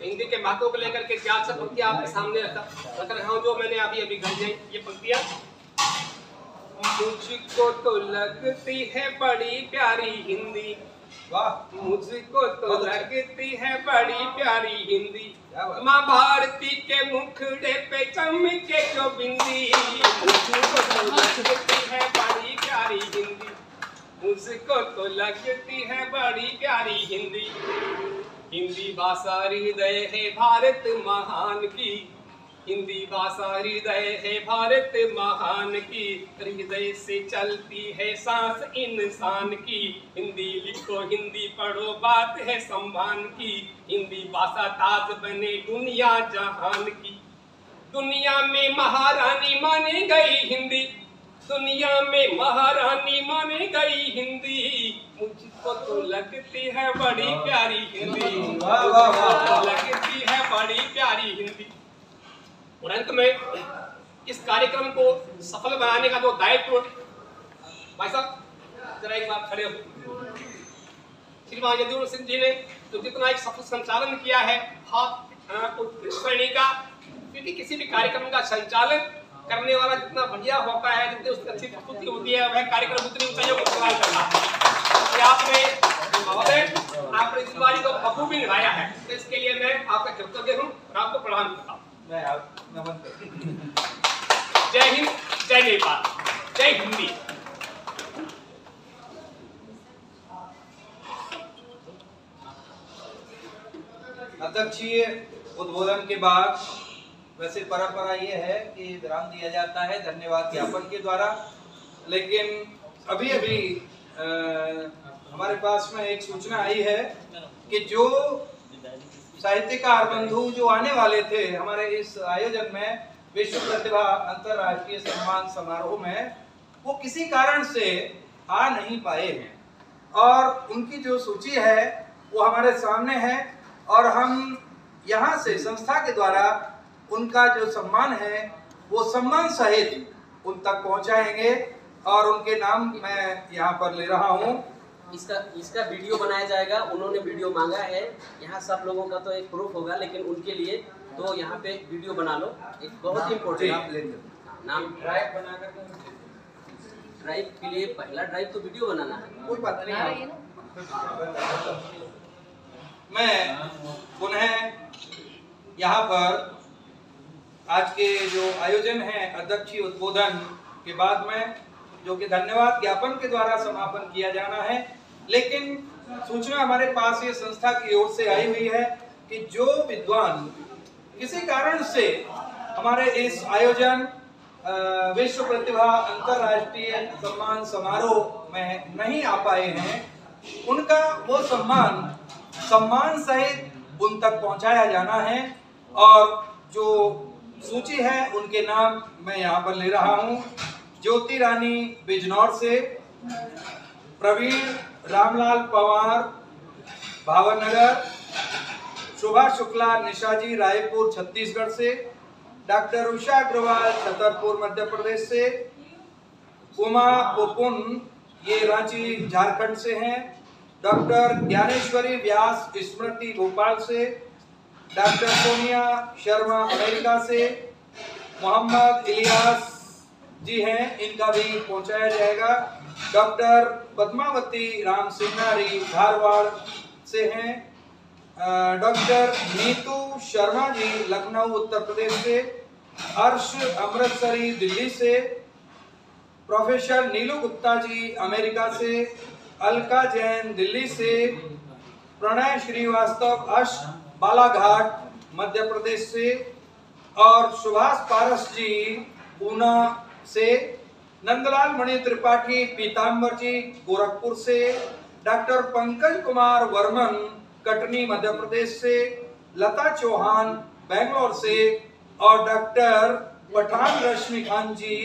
हिंदी के महत्व को लेकर के 4 से पंक्तियां आपके सामने रख रहा हूँ, जो मैंने अभी गढ़ी है। ये पंक्तियां मुझको तो लगती है बड़ी प्यारी हिंदी, मुझको तो लगती है बड़ी प्यारी हिंदी, माँ भारती के मुखड़े पे चमके जो बिंदी, मुझको तो लगती है बड़ी प्यारी हिंदी, मुझको तो लगती है बड़ी प्यारी हिंदी। हिंदी भाषा हृदय है भारत महान की, हिंदी भाषा हृदय है भारत महान की, हृदय से चलती है सांस इंसान की। हिंदी लिखो हिंदी पढ़ो बात है सम्मान की, हिंदी भाषा ताज बने दुनिया जहान की। दुनिया में महारानी मानी गई हिंदी, दुनिया में महारानी मानी गई हिंदी, मुझको तो लगती है बड़ी प्यारी हिंदी, लगती है बड़ी प्यारी हिंदी। और अंत में इस कार्यक्रम को सफल बनाने का जो दायित्व, भाई साहब जरा एक बार खड़े हो, श्रीमान यदुवर सिंह जी ने तो जितना एक सफल संचालन किया है हाथ श्रेणी का, क्योंकि किसी भी कार्यक्रम का संचालन करने वाला जितना बढ़िया होता है, जितनी उसकी अच्छी प्रस्तुति होती है, वह कार्यक्रम उतनी ऊंचाइयों को प्रदान करता है। आपने महोदय आपने जिम्मेदारी को बखूबी निभाया है, तो इसके लिए मैं आपका कृतज्ञ हूँ और आपको प्रणाम करता हूँ। जय हिंद, जय नेपाल, जय हिंदी। अध्यक्षीय उद्बोधन के बाद वैसे परंपरा ये है कि विराम दिया जाता है धन्यवाद ज्ञापन के द्वारा, लेकिन अभी अभी हमारे पास में एक सूचना आई है कि जो साहित्यकार बंधु जो आने वाले थे हमारे इस आयोजन में विश्व प्रतिभा अंतर्राष्ट्रीय सम्मान समारोह में, वो किसी कारण से आ नहीं पाए हैं और उनकी जो सूची है वो हमारे सामने है और हम यहाँ से संस्था के द्वारा उनका जो सम्मान है वो सम्मान सहित उन तक पहुंचाएंगे और उनके नाम मैं यहाँ पर ले रहा हूँ। इसका वीडियो बनाया जाएगा, उन्होंने वीडियो मांगा है, यहाँ सब लोगों का तो एक प्रूफ होगा, लेकिन उनके लिए तो यहाँ पे वीडियो बना लो, एक बहुत इम्पोर्टेंट नाम ड्राइव बना कर, ड्राइव के लिए पहला ड्राइव तो वीडियो बनाना है, कोई बात नहीं। मैं पुनः यहाँ पर आज के जो आयोजन है अध्यक्षीय उद्बोधन के बाद में जो कि धन्यवाद ज्ञापन के द्वारा समापन किया जाना है, लेकिन सूचना हमारे पास ये संस्था की ओर से आई हुई है कि जो विद्वान किसी कारण से हमारे इस आयोजन विश्व प्रतिभा अंतर्राष्ट्रीय सम्मान समारोह में नहीं आ पाए हैं, उनका वो सम्मान सहित उन तक पहुंचाया जाना है और जो सूची है उनके नाम मैं यहाँ पर ले रहा हूँ। ज्योति रानी बिजनौर से, प्रवीण रामलाल पवार भावनगर, शोभा शुक्ला निशाजी रायपुर छत्तीसगढ़ से, डॉक्टर उषा अग्रवाल छतरपुर मध्य प्रदेश से, उमा पुपुन ये रांची झारखंड से हैं, डॉक्टर ज्ञानेश्वरी व्यास स्मृति भोपाल से, डॉक्टर सोनिया शर्मा अमेरिका से, मोहम्मद इलियास जी हैं, इनका भी पहुंचाया जाएगा, डॉक्टर पद्मावती राम सिन्हारी धारवाड़ से हैं, डॉक्टर नीतू शर्मा जी लखनऊ उत्तर प्रदेश से, हर्ष अमृतसरी दिल्ली से, प्रोफेसर नीलू गुप्ता जी अमेरिका से, अलका जैन दिल्ली से, प्रणय श्रीवास्तव अश्क बालाघाट मध्य प्रदेश से और सुभाष पारस जी पूना से, नंदलाल मणि त्रिपाठी पीताम्बर जी गोरखपुर से, डॉक्टर पंकज कुमार वर्मन कटनी मध्य प्रदेश से, लता चौहान बेंगलोर से और डॉक्टर पठान रश्मि खान जी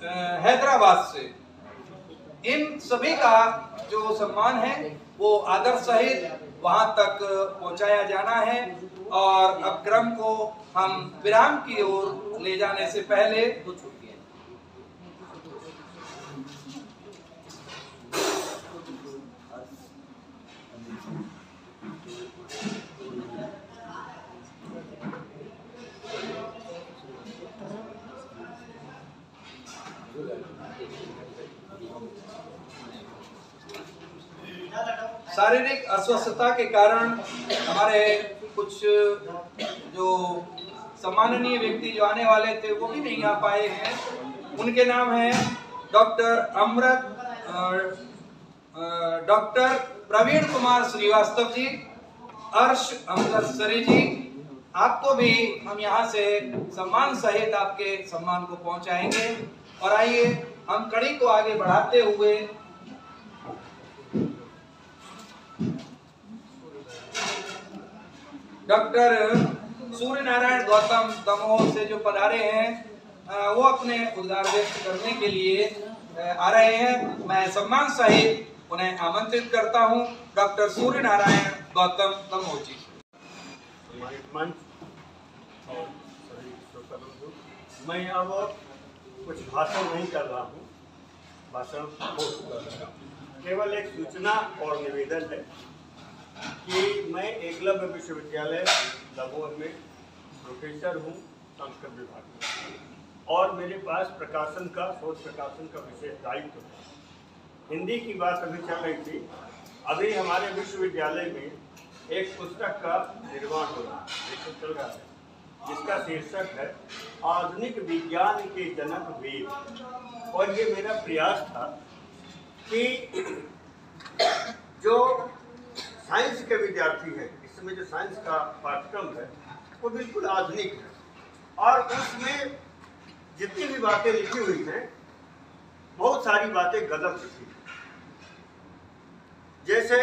हैदराबाद से। इन सभी का जो सम्मान है वो आदर सहित वहां तक पहुंचाया जाना है और अब क्रम को हम विराम की ओर ले जाने से पहले शारीरिक अस्वस्थता के कारण हमारे कुछ जो सम्माननीय व्यक्ति जो आने वाले थे वो भी नहीं आ पाए हैं। उनके नाम हैं डॉक्टर प्रवीण कुमार श्रीवास्तव जी, हर्ष अमृतसरी जी आपको भी हम यहाँ से सम्मान सहित आपके सम्मान को पहुंचाएंगे। और आइए हम कड़ी को आगे बढ़ाते हुए डॉक्टर सूर्य नारायण गौतम दमोह से जो पधारे हैं वो अपने उद्गार व्यक्त करने के लिए आ रहे हैं। मैं सम्मान सहित उन्हें आमंत्रित करता हूं। डॉक्टर सूर्य नारायण गौतम दमोह जी। और सभी श्रोता बंधु, मैं अब कुछ भाषण नहीं कर रहा हूँ, भाषण हो चुका है। केवल एक सूचना और निवेदन है कि मैं एकलव्य विश्वविद्यालय दमोह में प्रोफेसर हूँ संस्कृत विभाग में, और मेरे पास प्रकाशन का, शोध प्रकाशन का विशेष दायित्व है। हिंदी की बात अभी चल रही थी। अभी हमारे विश्वविद्यालय में एक पुस्तक का निर्माण हो रहा है, लेखन चल रहा है, जिसका शीर्षक है आधुनिक विज्ञान के जनक वेद। और ये मेरा प्रयास था कि जो साइंस के विद्यार्थी हैं, इस समय जो साइंस का पाठ्यक्रम है वो बिल्कुल आधुनिक है, और उसमें जितनी भी बातें लिखी हुई हैं बहुत सारी बातें गलत लिखी हैं। जैसे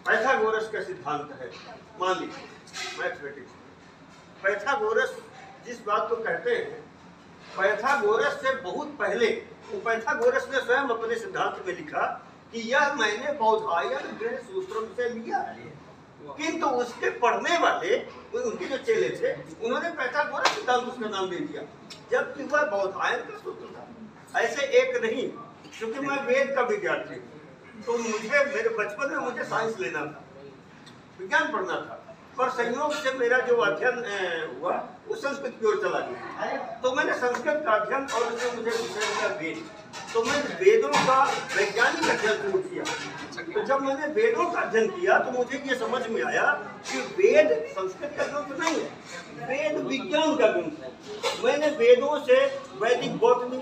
पाइथागोरस का सिद्धांत है, मान लीजिए मैथमेटिक्स, पाइथागोरस जिस बात को कहते हैं, पाइथागोरस से बहुत पहले पाइथागोरस ने स्वयं अपने सिद्धांत में लिखा कि यह मैंने बौधायन गृह सूत्रम से लिया है, किंतु उसके पढ़ने वाले उनके जो चेले थे उन्होंने पाइथागोरस सिद्धांत उसका नाम दे दिया, जबकि वह बौधायन का सूत्र था। ऐसे एक नहीं, क्योंकि मैं वेद का विद्यार्थी हूँ, तो मुझे मेरे बचपन में मुझे साइंस लेना था, विज्ञान पढ़ना था, पर संयोग से मेरा जो अध्ययन हुआ वो संस्कृत की ओर चला गया। तो मैंने संस्कृत का अध्ययन, और उसमें मुझे विषय मिला वेद, तो मैंने वेदों का वैज्ञानिक अध्ययन शुरू किया। तो जब मैंने वेदों का अध्ययन किया तो मुझे ये समझ में आया कि वेद संस्कृत का ग्रंथ नहीं है, वेद विज्ञान का ग्रंथ है। मैंने वेदों से वैदिक बॉटनी,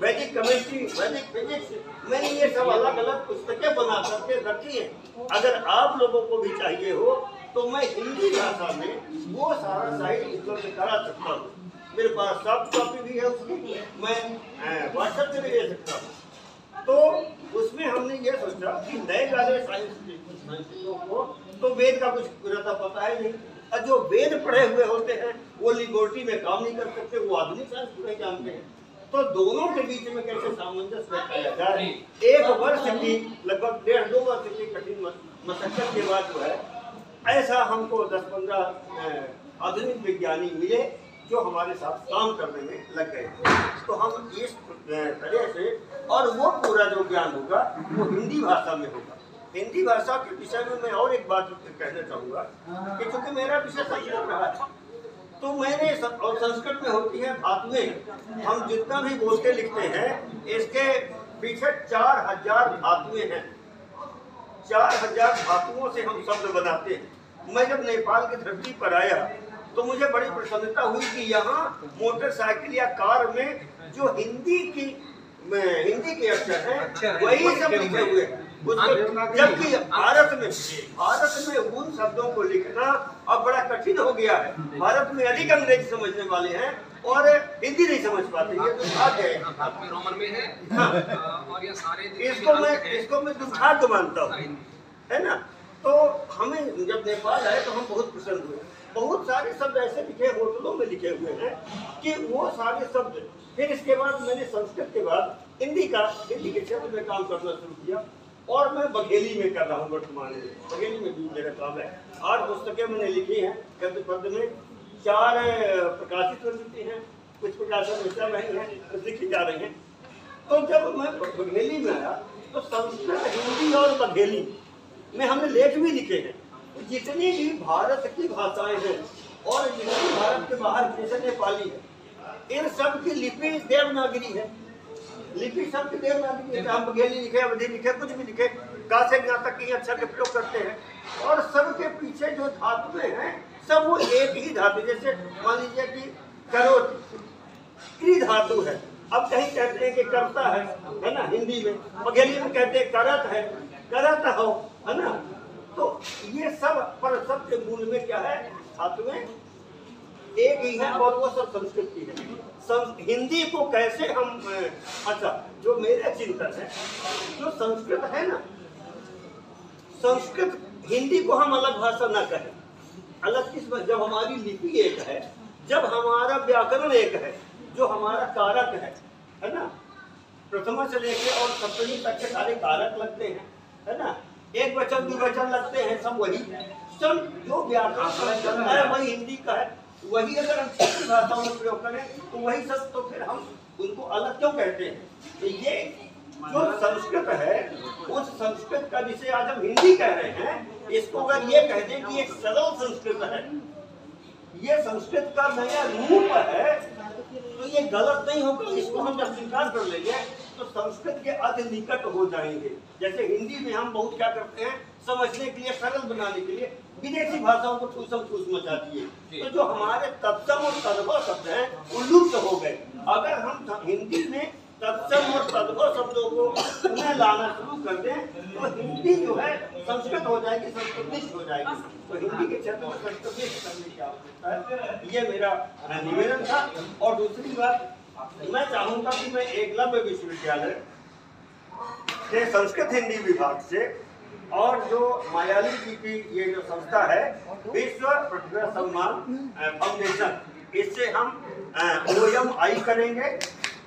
वैदिक केमिस्ट्री, वैदिक फिजिक्स, मैंने ये सब अलग अलग पुस्तकें बना करके रखी हैं। अगर आप लोगों को भी चाहिए हो तो मैं हिंदी भाषा में वो सारा साहित्य उपलब्ध करा सकता हूँ। मेरे पास सॉफ्ट कॉपी भी है उसकी, मैं व्हाट्सएप से भी ले सकता हूँ। तो उसमें हमने ये सोचा कि नए वाले साइंटिस्टों को तो वेद का कुछ पूरा पता है नहीं, और जो वेद पढ़े हुए होते हैं वो लिबर्टी में काम नहीं कर सकते, वो आधुनिक साइंस पूरे जानते हैं। तो दोनों के बीच में कैसे सामंजस्य बैठाया जाए। एक वर्ष की, लगभग 1.5-2 वर्ष की कठिन मशक्कत के बाद जो है, ऐसा हमको 10-15 आधुनिक विज्ञानी मिले जो हमारे साथ काम करने में लग गए। तो हम इस तरह से, और वो पूरा जो ज्ञान होगा वो हिंदी भाषा में होगा। हिंदी भाषा के विषय में मैं और एक बात कहना चाहूँगा कि क्योंकि मेरा विषय संस्कृत रहा है, तो मैंने, और संस्कृत में होती है धातुएं, हम जितना भी बोलते लिखते हैं इसके पीछे 4000 धातुएं हैं। 4000 धातुओं से हम शब्द बनाते हैं। मैं जब नेपाल की धरती पर आया तो मुझे बड़ी प्रसन्नता हुई कि यहाँ मोटरसाइकिल या कार में जो हिंदी के अक्षर हैं वही सब लिखे हुए हैं। जबकि भारत में उन शब्दों को लिखना अब बड़ा कठिन हो गया है। भारत में अधिक अंग्रेजी समझने वाले हैं और हिंदी नहीं समझ पाते। ये दुर्भाग्य है। आपके रोमन में है। हाँ। और ये सारे इसको मैं दुर्भाग्य मानता हूँ, है ना। तो हमें जब नेपाल आए तो हम बहुत प्रसन्न हुए। बहुत सारे शब्द ऐसे लिखे, होटलों में लिखे हुए हैं कि वो सारे शब्द। फिर इसके बाद मैंने संस्कृत के बाद हिंदी के क्षेत्र में काम करना शुरू किया, और मैं बघेली में कर रहा हूँ वर्तमान में। बघेली में भी मेरा काम है। 8 पुस्तकें मैंने लिखी हैं, गद्य पद्य में 4 प्रकाशित हो चुकी हैं, कुछ प्रकाशन में चल रही हैं, कुछ लिखी जा रही हैं। तो जब मैं बघेली में आया तो संस्कृत, हिंदी और बघेली में हमने लेख भी लिखे हैं। जितनी भी भारत की भाषाएं हैं और जितनी भारत के बाहर जैसे नेपाली है, इन सब की लिपि देवनागरी है। लिपि सब की देवनागरी है। हम बघेली लिखे, अवधी लिखे, कुछ भी लिखे, का से ज्ञा तक की अक्षर के प्रयोग करते हैं। और सबके पीछे जो धातुएं हैं सब वो एक ही धातु। जैसे मान लीजिए कि करोति क्री धातु है, अब कहीं कहते हैं कि करता है ना, हिंदी में। बघेली में कहते हैं करत है, करत हो, है ना। तो ये सब पर सबके मूल में क्या है, धातुएं एक ही है और वो सब संस्कृत की है। हिंदी को कैसे हम अच्छा, जो मेरा चिंतन है, जो संस्कृत है ना, संस्कृत हिंदी को हम अलग भाषा ना कहें। अलग किस बात, जब हमारी लिपि एक है, जब हमारा व्याकरण एक है, जो हमारा कारक है ना, प्रथमा से लेके और सप्तमी तक के सारे कारक लगते हैं, है ना, एक वचन द्विवचन लगते हैं, सब वही सब जो व्याकरण है वही हिंदी का है। वही अगर हम क्षेत्रीय भाषाओं में प्रयोग करें तो वही सब, तो फिर हम उनको अलग क्यों कहते हैं? तो ये जो संस्कृत है, उस संस्कृत का जिसे आज हम हिंदी कह रहे हैं, इसको अगर ये कह दें कि एक सरल संस्कृत है, ये संस्कृत का नया रूप है, तो ये गलत नहीं होगा। इसको हम जब स्वीकार कर लेंगे तो संस्कृत के अति निकट हो जाएंगे। जैसे हिंदी में हम बहुत क्या करते हैं, समझने के लिए, सरल बनाने के लिए विदेशी भाषाओं को ठूसम ठूस मचाती है। तो जो हमारे तत्सम और तद्भव शब्द हैं वो लुप्त हो गए। अगर हम हिंदी में तत्सम और तद्भव शब्दों को पुनः लाना शुरू कर दें तो हिंदी जो है संस्कृत हो जाएगी, संस्कृतिष्ठ हो जाएगी। तो हिंदी के क्षेत्र में संस्कृतिष्ठ करने की आवश्यकता है। ये मेरा निवेदन था। और दूसरी बात, मैं चाहूंगा कि मैं एकलव्य विश्वविद्यालय के संस्कृत हिंदी विभाग से और जो मायाली जी की ये जो संस्था है, विश्व प्रतिभा सम्मान फाउंडेशन, इससे हम OMI करेंगे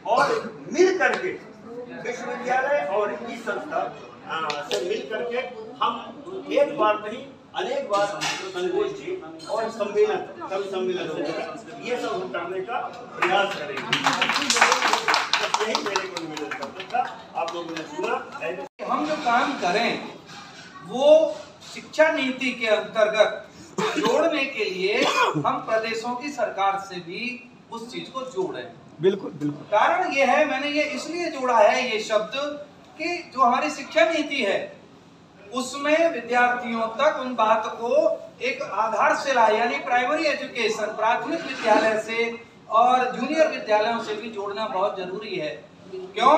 और मिल करके विश्वविद्यालय और इस संस्था से मिल करके हम एक बार नहीं अनेक बार संगोष्ठी और सम्मेलन, कवि सम्मेलन ये सब करने का प्रयास करेंगे। यही मेरे को निवेदन करना था। आप लोगों ने सुना। हम जो काम करें वो शिक्षा नीति के अंतर्गत जोड़ने के लिए हम प्रदेशों की सरकार से भी उस चीज को जोड़ें। बिल्कुल बिल्कुल। कारण ये है, मैंने ये इसलिए जोड़ा है ये शब्द कि जो हमारी शिक्षा नीति है उसमें विद्यार्थियों तक उन बात को एक आधारशिला यानी प्राइमरी एजुकेशन, प्राथमिक विद्यालय से और जूनियर विद्यालयों से भी जोड़ना बहुत जरूरी है। क्यों?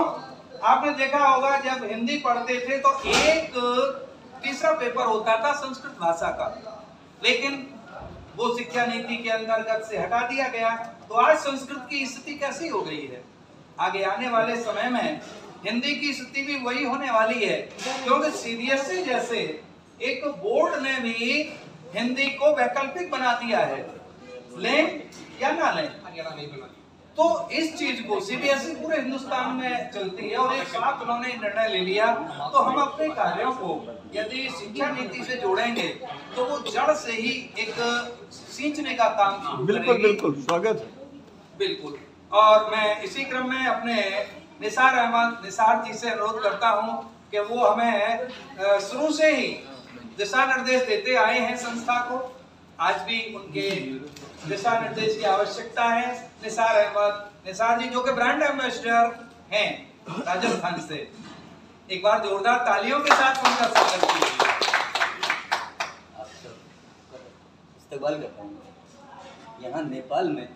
आपने देखा होगा जब हिंदी पढ़ते थे तो एक तीसरा पेपर होता था संस्कृत भाषा का, लेकिन वो शिक्षा नीति के अंतर्गत से हटा दिया गया। तो आज संस्कृत की स्थिति कैसी हो गई है? आगे आने वाले समय में हिंदी की स्थिति भी वही होने वाली है, क्योंकि CBSE जैसे एक बोर्ड ने भी हिंदी को वैकल्पिक बना दिया है। लें या ना लें, तो इस चीज को CBSE पूरे हिंदुस्तान में चलती है और एक साथ उन्होंने निर्णय ले लिया। तो हम अपने कार्यों को यदि शिक्षा नीति से जोड़ेंगे तो वो जड़ से ही एक सींचने का काम शुरू करेगी। बिल्कुल बिल्कुल, स्वागत है। बिल्कुल। और मैं इसी क्रम में अपने निसार जी से अनुरोध करता हूं कि वो हमें शुरू से ही दिशा निर्देश देते आए हैं संस्था को। आज भी उनके दिशा निर्देश की आवश्यकता है। निसार जी जो कि ब्रांड एम्बेसडर हैं राजस्थान से, एक बार जोरदार तालियों के साथ उनका स्वागत कीजिए। इस्तेमाल करता हूँ। यहाँ नेपाल में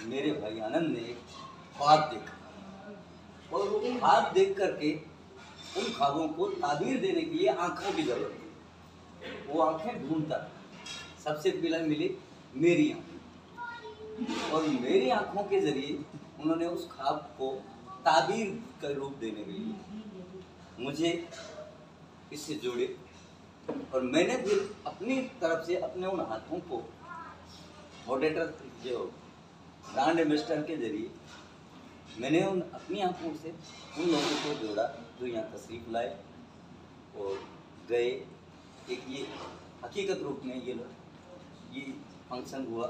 मेरे भाई आनंद ने एक ख्वाब देखा और वो ख्वाब देख करके उन ख्वाबों को ताबीर देने के लिए आंखों की जरूरत थी। वो आंखें ढूंढता, सबसे पहले मिली मेरी आंखें और मेरी आंखों के जरिए उन्होंने उस ख्वाब को ताबीर का रूप देने के लिए मुझे इससे जोड़े और मैंने फिर अपनी तरफ से अपने उन हाथों को मॉडरेटर जो ब्रांड एम्बेसडर के जरिए मैंने उन अपनी आंखों से उन लोगों को जोड़ा जो यहाँ तशरीफ लाए और गए। एक ये हकीकत रूप में ये फंक्शन हुआ,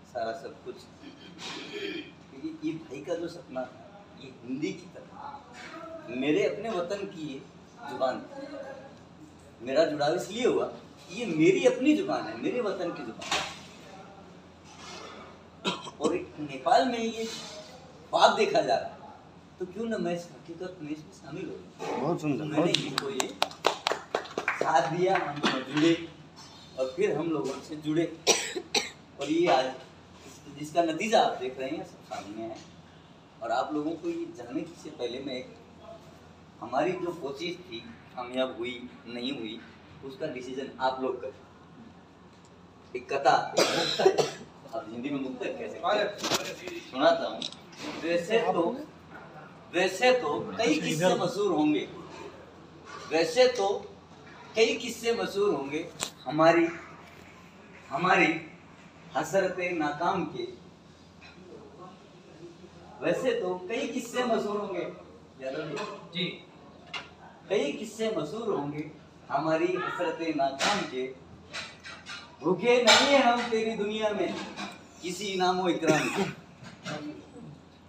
सारा सब कुछ। ये भाई का जो सपना था ये हिंदी की तरह मेरे अपने वतन की ये जुबान, मेरा जुड़ाव इसलिए हुआ ये मेरी अपनी जुबान है, मेरे वतन की जुबान। और नेपाल में ये ख्वाब देखा जा रहा है तो क्यों न मैं इस हकीकत में इसमें शामिल हो। बहुत सुंदर। तो मैंने इनको ये साथ दिया, हम जुड़े और फिर हम लोगों से जुड़े और ये आज जिसका नतीजा आप देख रहे हैं सब सामने है। और आप लोगों को ये जानने से पहले मैं हमारी जो कोशिश थी कामयाब हुई नहीं हुई उसका डिसीजन आप लोग करें। एक कथा, एक मुक्तक, अब हिंदी में मुक्तक कैसे सुनाता हूँ। वैसे तो कई किस्से मशहूर होंगे, वैसे तो कई किस्से मशहूर होंगे हमारी हसरते नाकाम के। वैसे तो कई किस्से मशहूर होंगे जी, कई किस्से मशहूर होंगे हमारी हसरते नाकाम के। भूखे नहीं है हम तेरी दुनिया में किसी इनामो इकराम के।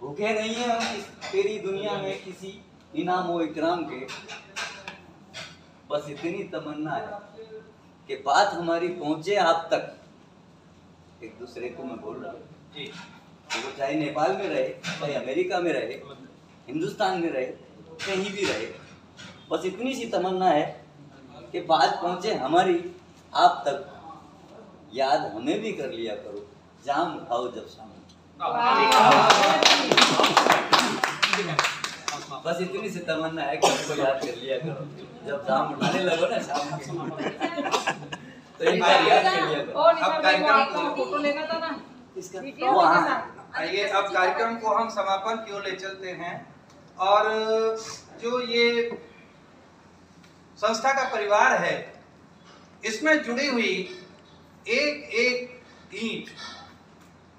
भूखे नहीं है हम तेरी दुनिया में किसी इनामो इकराम के। बस इतनी तमन्ना है कि बात हमारी पहुंचे आप तक। एक दूसरे को मैं बोल रहा हूँ जी, वो चाहे नेपाल में रहे, चाहे अमेरिका में रहे, हिंदुस्तान में रहे, कहीं भी रहे, बस इतनी सी तमन्ना है कि बात पहुंचे हमारी आप तक। याद हमें भी कर लिया करो, जाम उठाओ जब शाम। बस इतनी सी तमन्ना है कि हमको याद कर लिया करो जब जाम उठाने लगो ना शाम के। तो एक बार याद कर लिया करो। अब कार्यक्रम को फोटो लेना था ना आइए, अब कार्यक्रम को हम समापन की ओर ले चलते हैं। और जो ये संस्था का परिवार है, इसमें जुड़ी हुई एक एक ईंट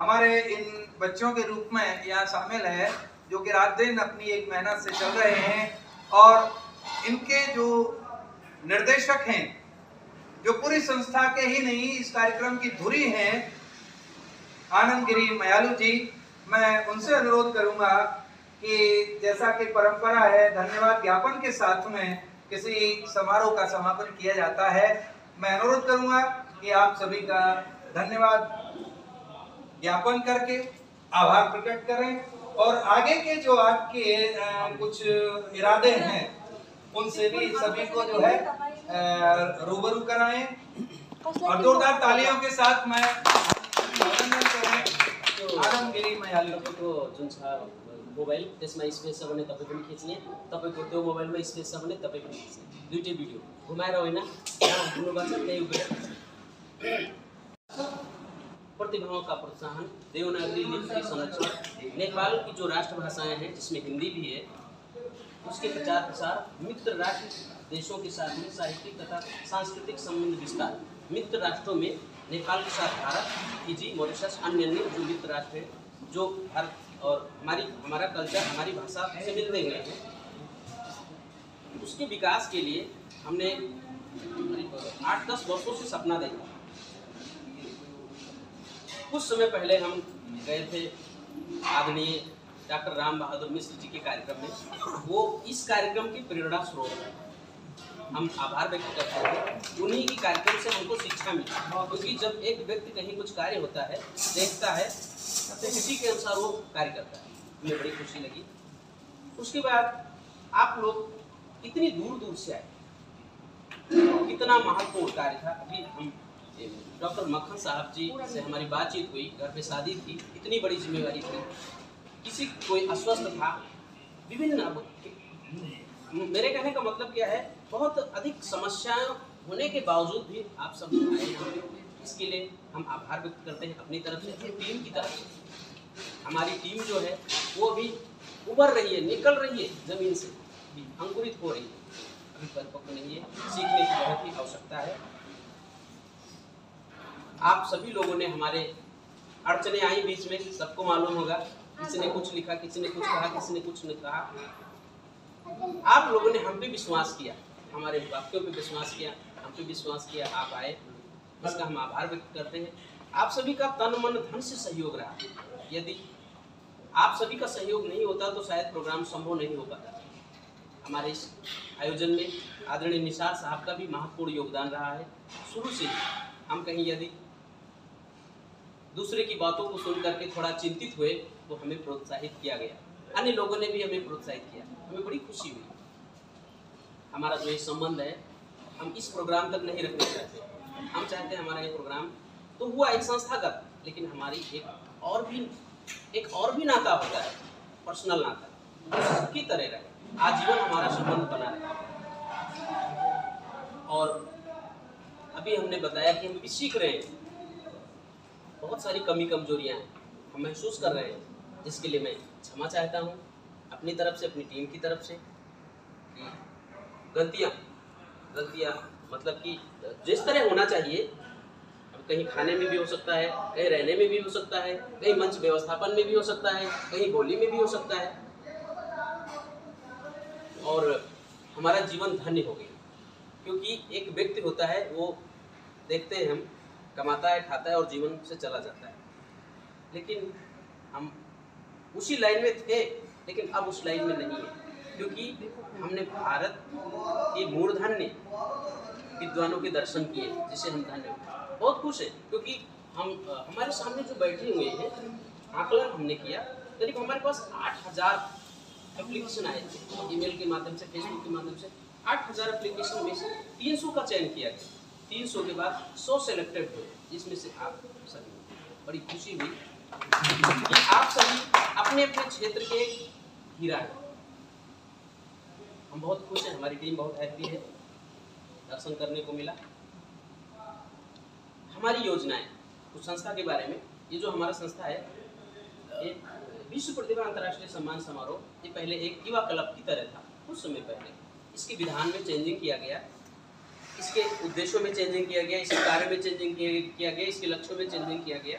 हमारे इन बच्चों के रूप में यहाँ शामिल है, जो कि रात दिन अपनी एक मेहनत से चल रहे हैं। और इनके जो निर्देशक हैं, जो पूरी संस्था के ही नहीं इस कार्यक्रम की धुरी हैं, आनंद गिरी मयालू जी, मैं उनसे अनुरोध करूंगा कि जैसा कि परंपरा है, धन्यवाद ज्ञापन के साथ में किसी समारोह का समापन किया जाता है। मैं अनुरोध करूंगा कि आप सभी का धन्यवाद ज्ञापन करके आभार प्रकट करें और आगे के जो आपके कुछ इरादे हैं उनसे भी सभी को जो है रूबरू कराएं। और जोरदार तालियों के साथ मैं आनंद गिरी मयालू को जुन छ मोबाइल त्यसमा स्पेस छ भने तपाईँ पनि खिच्ने, तपाईँको त्यो मोबाइलमा स्पेस छ भने तपाईँ पनि खिच्ने, दुईटै भिडियो घुमाएर होइन हुनुपर्छ। त्यही उपेर प्रतिभाओं का प्रोत्साहन, देवनागरी लिपि की संरक्षण, नेपाल की जो राष्ट्रभाषाएं हैं जिसमें हिंदी भी है, उसके प्रचार प्रसार, मित्र राष्ट्र देशों के साथ में साहित्यिक तथा सांस्कृतिक संबंध विस्तार। मित्र राष्ट्रों में नेपाल के साथ भारत, फिजी, मॉरिशस, अन्य जो मित्र राष्ट्र हैं, जो भारत और हमारा कल्चर, हमारी भाषा से मिलते हुए हैं, उसके विकास के लिए हमने 8-10 वर्षों से सपना देखा। कुछ समय पहले हम गए थे आदरणीय डॉक्टर राम बहादुर मिश्र जी के कार्यक्रम में। वो इस कार्यक्रम की प्रेरणा स्रोत है। हम आभार व्यक्त करते हैं, उन्हीं की कार्यक्रम से हमको शिक्षा मिली। क्योंकि जब एक व्यक्ति कहीं कुछ कार्य होता है, देखता है, तो उसी के अनुसार वो कार्य करता है। हमें बड़ी खुशी लगी। उसके बाद आप लोग इतनी दूर दूर से आए, कितना महत्वपूर्ण कार्य था। अभी हम डॉक्टर मक्खन साहब जी से हमारी बातचीत हुई, घर पे शादी थी, इतनी बड़ी जिम्मेवारी थी, किसी कोई अस्वस्थ था, विभिन्न। मेरे कहने का मतलब क्या है, बहुत अधिक समस्याएं होने के बावजूद भी आप सब लोग आए हैं। इसके लिए हम आभार व्यक्त करते हैं अपनी तरफ से, टीम की तरफ से। हमारी टीम जो है वो अभी उभर रही है, निकल रही है, जमीन से अंकुरित हो रही है, अभी परिपक्व नहीं है। सीखने की बहुत ही आवश्यकता है। आप सभी लोगों ने, हमारे अड़चने आई बीच में, सबको मालूम होगा, किसी ने कुछ लिखा, किसी ने कुछ कहा, किसी ने कुछ नहीं कहा। आप लोगों ने हम पे विश्वास किया, हमारे वाक्यों पे विश्वास किया, हम पे विश्वास किया, आप आए, इसका हम आभार व्यक्त करते हैं। आप सभी का तन मन धन से सहयोग रहा। यदि आप सभी का सहयोग नहीं होता तो शायद प्रोग्राम संभव नहीं हो पाता। हमारे इस आयोजन में आदरणीय निसार साहब का भी महत्वपूर्ण योगदान रहा है। शुरू से हम कहीं यदि दूसरे की बातों को सुन करके थोड़ा चिंतित हुए तो हमें प्रोत्साहित किया गया, अन्य लोगों ने भी हमें प्रोत्साहित किया, हमें बड़ी खुशी हुई। हमारा जो ये संबंध है, हम इस प्रोग्राम तक नहीं रखना चाहते। हम चाहते हैं हमारा ये प्रोग्राम तो हुआ एक संस्थागत, लेकिन हमारी एक और भी नाता होता है, पर्सनल नाता, की तरह रहे, आजीवन हमारा संबंध बना रहे। और अभी हमने बताया कि हम भी सीख रहे हैं बहुत सारी कमी कमजोरियां हैं, हम महसूस कर रहे हैं, जिसके लिए मैं क्षमा चाहता हूं अपनी तरफ से, अपनी टीम की तरफ से। कि गलतियां मतलब कि जिस तरह होना चाहिए, अब कहीं खाने में भी हो सकता है, कहीं रहने में भी हो सकता है, कहीं मंच व्यवस्थापन में भी हो सकता है, कहीं बोली में भी हो सकता है, और हमारा जीवन धन्य हो गया। क्योंकि एक व्यक्ति होता है, वो देखते हैं हम, कमाता है, खाता है और जीवन से चला जाता है, लेकिन हम उसी लाइन में थे, लेकिन अब उस लाइन में नहीं है, क्योंकि हमने भारत के मूर्धन्य विद्वानों के दर्शन किए, जिसे हम धन्य हो। बहुत खुश हैं, क्योंकि हम हमारे सामने जो बैठे हुए हैं, आकलन हमने किया, करीब हमारे पास 8000 एप्लीकेशन आए थे, ईमेल के माध्यम से, फेसबुक के माध्यम से। 8000 एप्लीकेशन में से 300 का चयन किया गया। 300 के बाद 100 सेलेक्टेड हुए, जिसमें से आप सभी। बड़ी खुशी हुई कि आप सभी अपने अपने क्षेत्र के हीरा हैं। हम बहुत खुश हैं, हमारी टीम बहुत हैप्पी है, दर्शन करने को मिला। हमारी योजनाएं, उस संस्था के बारे में, ये जो हमारा संस्था है, ये विश्व प्रतिभा अंतर्राष्ट्रीय सम्मान समारोह, ये पहले एक युवा क्लब की तरह था। कुछ समय पहले इसके विधान में चेंजिंग किया गया, इसके उद्देश्यों में चेंजिंग किया गया, इसके कार्य में चेंजिंग किया गया, इसके लक्ष्यों में चेंजिंग किया गया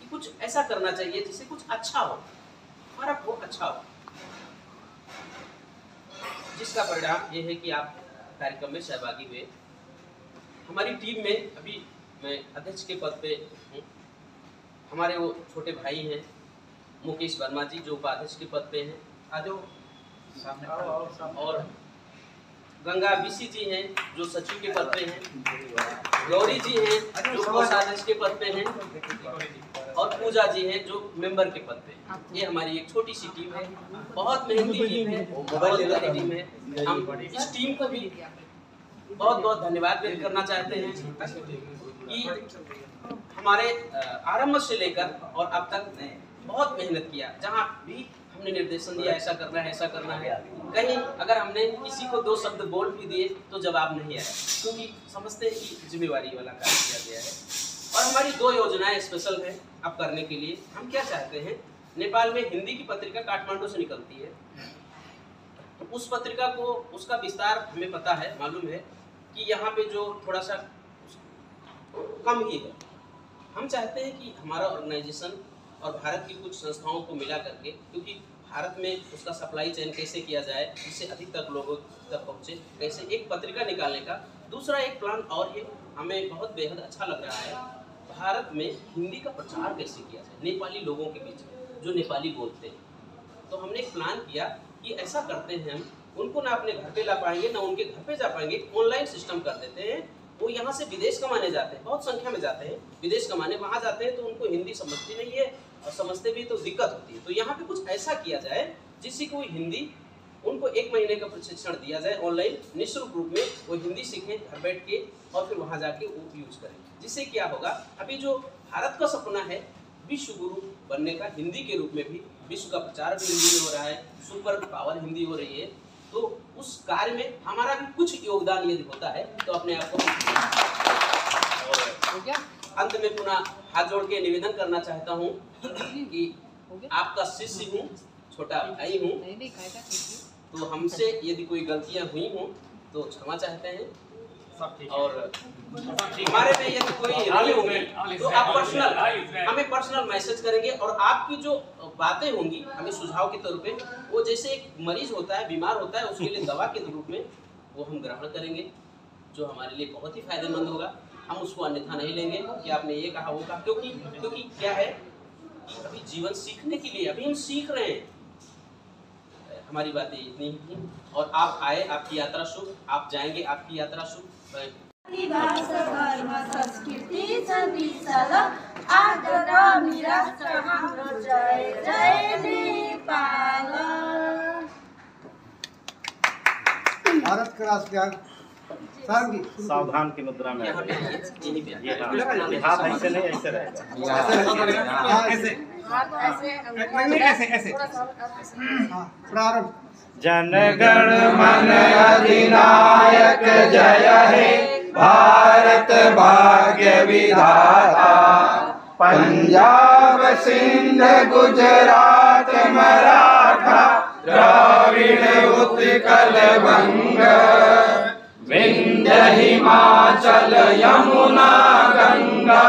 कि कुछ ऐसा करना चाहिए जिससे कुछ अच्छा हो, फर्क हो, अच्छा हो, जिसका परिणाम ये है कि आप कार्यक्रम में सहभागी हुए। हमारी टीम में अभी मैं अध्यक्ष के पद पे हूँ, हमारे वो छोटे भाई हैं मुकेश वर्मा जी, जो उपाध्यक्ष के पद पे हैं, आजो सामने, और गंगा बीसी जी हैं, जो सचिव के पद पे हैं, गौरी जी हैं, जो कोषाध्यक्ष के पद पे हैं, और पूजा जी हैं, जो मेंबर के पद पे हैं। ये हमारी एक छोटी सी टीम है, बहुत मेहनती टीम है, बहुत प्यारी टीम है। हम इस टीम को भी बहुत बहुत धन्यवाद व्यक्त करना चाहते हैं कि हमारे आरंभ से लेकर और अब तक बहुत मेहनत किया। जहाँ भी हमने निर्देशन दिया, ऐसा करना है, ऐसा करना है, कहीं अगर हमने किसी को 2 शब्द बोल भी दिए तो जवाब नहीं आया, क्योंकि समझते हैं कि जिम्मेवारी वाला कार्य किया गया है। और हमारी 2 योजनाएं स्पेशल है अब करने के लिए। हम क्या चाहते हैं, नेपाल में हिंदी की पत्रिका काठमांडू से निकलती है, तो उस पत्रिका को, उसका विस्तार हमें पता है, मालूम है कि यहाँ पे जो थोड़ा सा कम ही है। हम चाहते हैं कि हमारा ऑर्गेनाइजेशन और भारत की कुछ संस्थाओं को मिला करके, क्योंकि भारत में उसका सप्लाई चेन कैसे किया जाए जिससे अधिक तक लोगों तक पहुँचे, कैसे एक पत्रिका निकालने का। दूसरा एक प्लान और ये हमें बहुत बेहद अच्छा लग रहा है, भारत में हिंदी का प्रचार कैसे किया जाए नेपाली लोगों के बीच में, जो नेपाली बोलते हैं। तो हमने एक प्लान किया कि ऐसा करते हैं, हम उनको ना अपने घर पे ला पाएंगे, ना उनके घर पे जा पाएंगे, ऑनलाइन सिस्टम कर देते हैं। वो यहाँ से विदेश कमाने जाते हैं, बहुत संख्या में जाते हैं विदेश कमाने, वहाँ जाते हैं तो उनको हिंदी समझती नहीं है, और समझते भी तो दिक्कत होती है। तो यहाँ पे कुछ ऐसा किया जाए जिससे कोई हिंदी, उनको 1 महीने का प्रशिक्षण दिया जाए ऑनलाइन, निःशुल्क रूप में वो हिंदी सीखें घर बैठ के, और फिर वहाँ जाके वो यूज करें। जिससे क्या होगा, अभी जो भारत का सपना है विश्व गुरु बनने का, हिंदी के रूप में भी विश्व का प्रचार भी हिंदी में हो रहा है, सुपर पावर हिंदी हो रही है, तो उस कार्य में हमारा भी कुछ योगदान यदि होता है तो अपने आप को। और अंत में पुनः हाथ जोड़ के निवेदन करना चाहता हूँ कि आपका शिष्य हूँ, छोटा भाई हूँ, तो हमसे यदि कोई गलतियाँ हुई हों तो क्षमा चाहते हैं। और हमारे में यदि कोई रही होगी तो आप हमें पर्सनल मैसेज करेंगे, और आपकी जो बातें होंगी हमें सुझाव के तौर पे, वो जैसे एक मरीज होता है, बीमार होता है, उसके लिए दवा के रूप में वो हम ग्रहण करेंगे, जो हमारे लिए बहुत ही फायदेमंद होगा। हम उसको अन्यथा नहीं लेंगे कि आपने ये कहा वो कहा, क्योंकि क्या है कि अभी जीवन सीखने के लिए, अभी हम सीख रहे हैं। हमारी बातें इतनी ही थी, और आप आए, आपकी यात्रा शुभ, आप जाएंगे, आपकी यात्रा शुभ। भारत का राष्ट्रगान सावधान की मुद्रा में, ये हाथ ऐसे नहीं, ऐसे रहेगा, ऐसे प्रारंभ। जनगण मन अधिनायक जय हे, भारत भाग्य विधाता, पंजाब सिंध गुजरात मराठा द्राविड़ उत्कल बंग विंध्य हिमाचल यमुना गंगा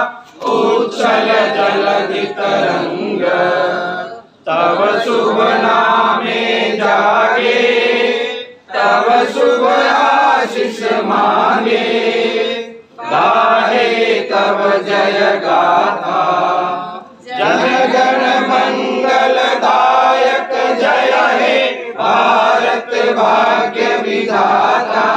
उच्छल जलधि तरंग तव शुभ नामे जागे तव शुभ आशीष मांगे गाहे तव जय गाथा जनगण मंगलदायक जय हे भारत भाग्य विधाता।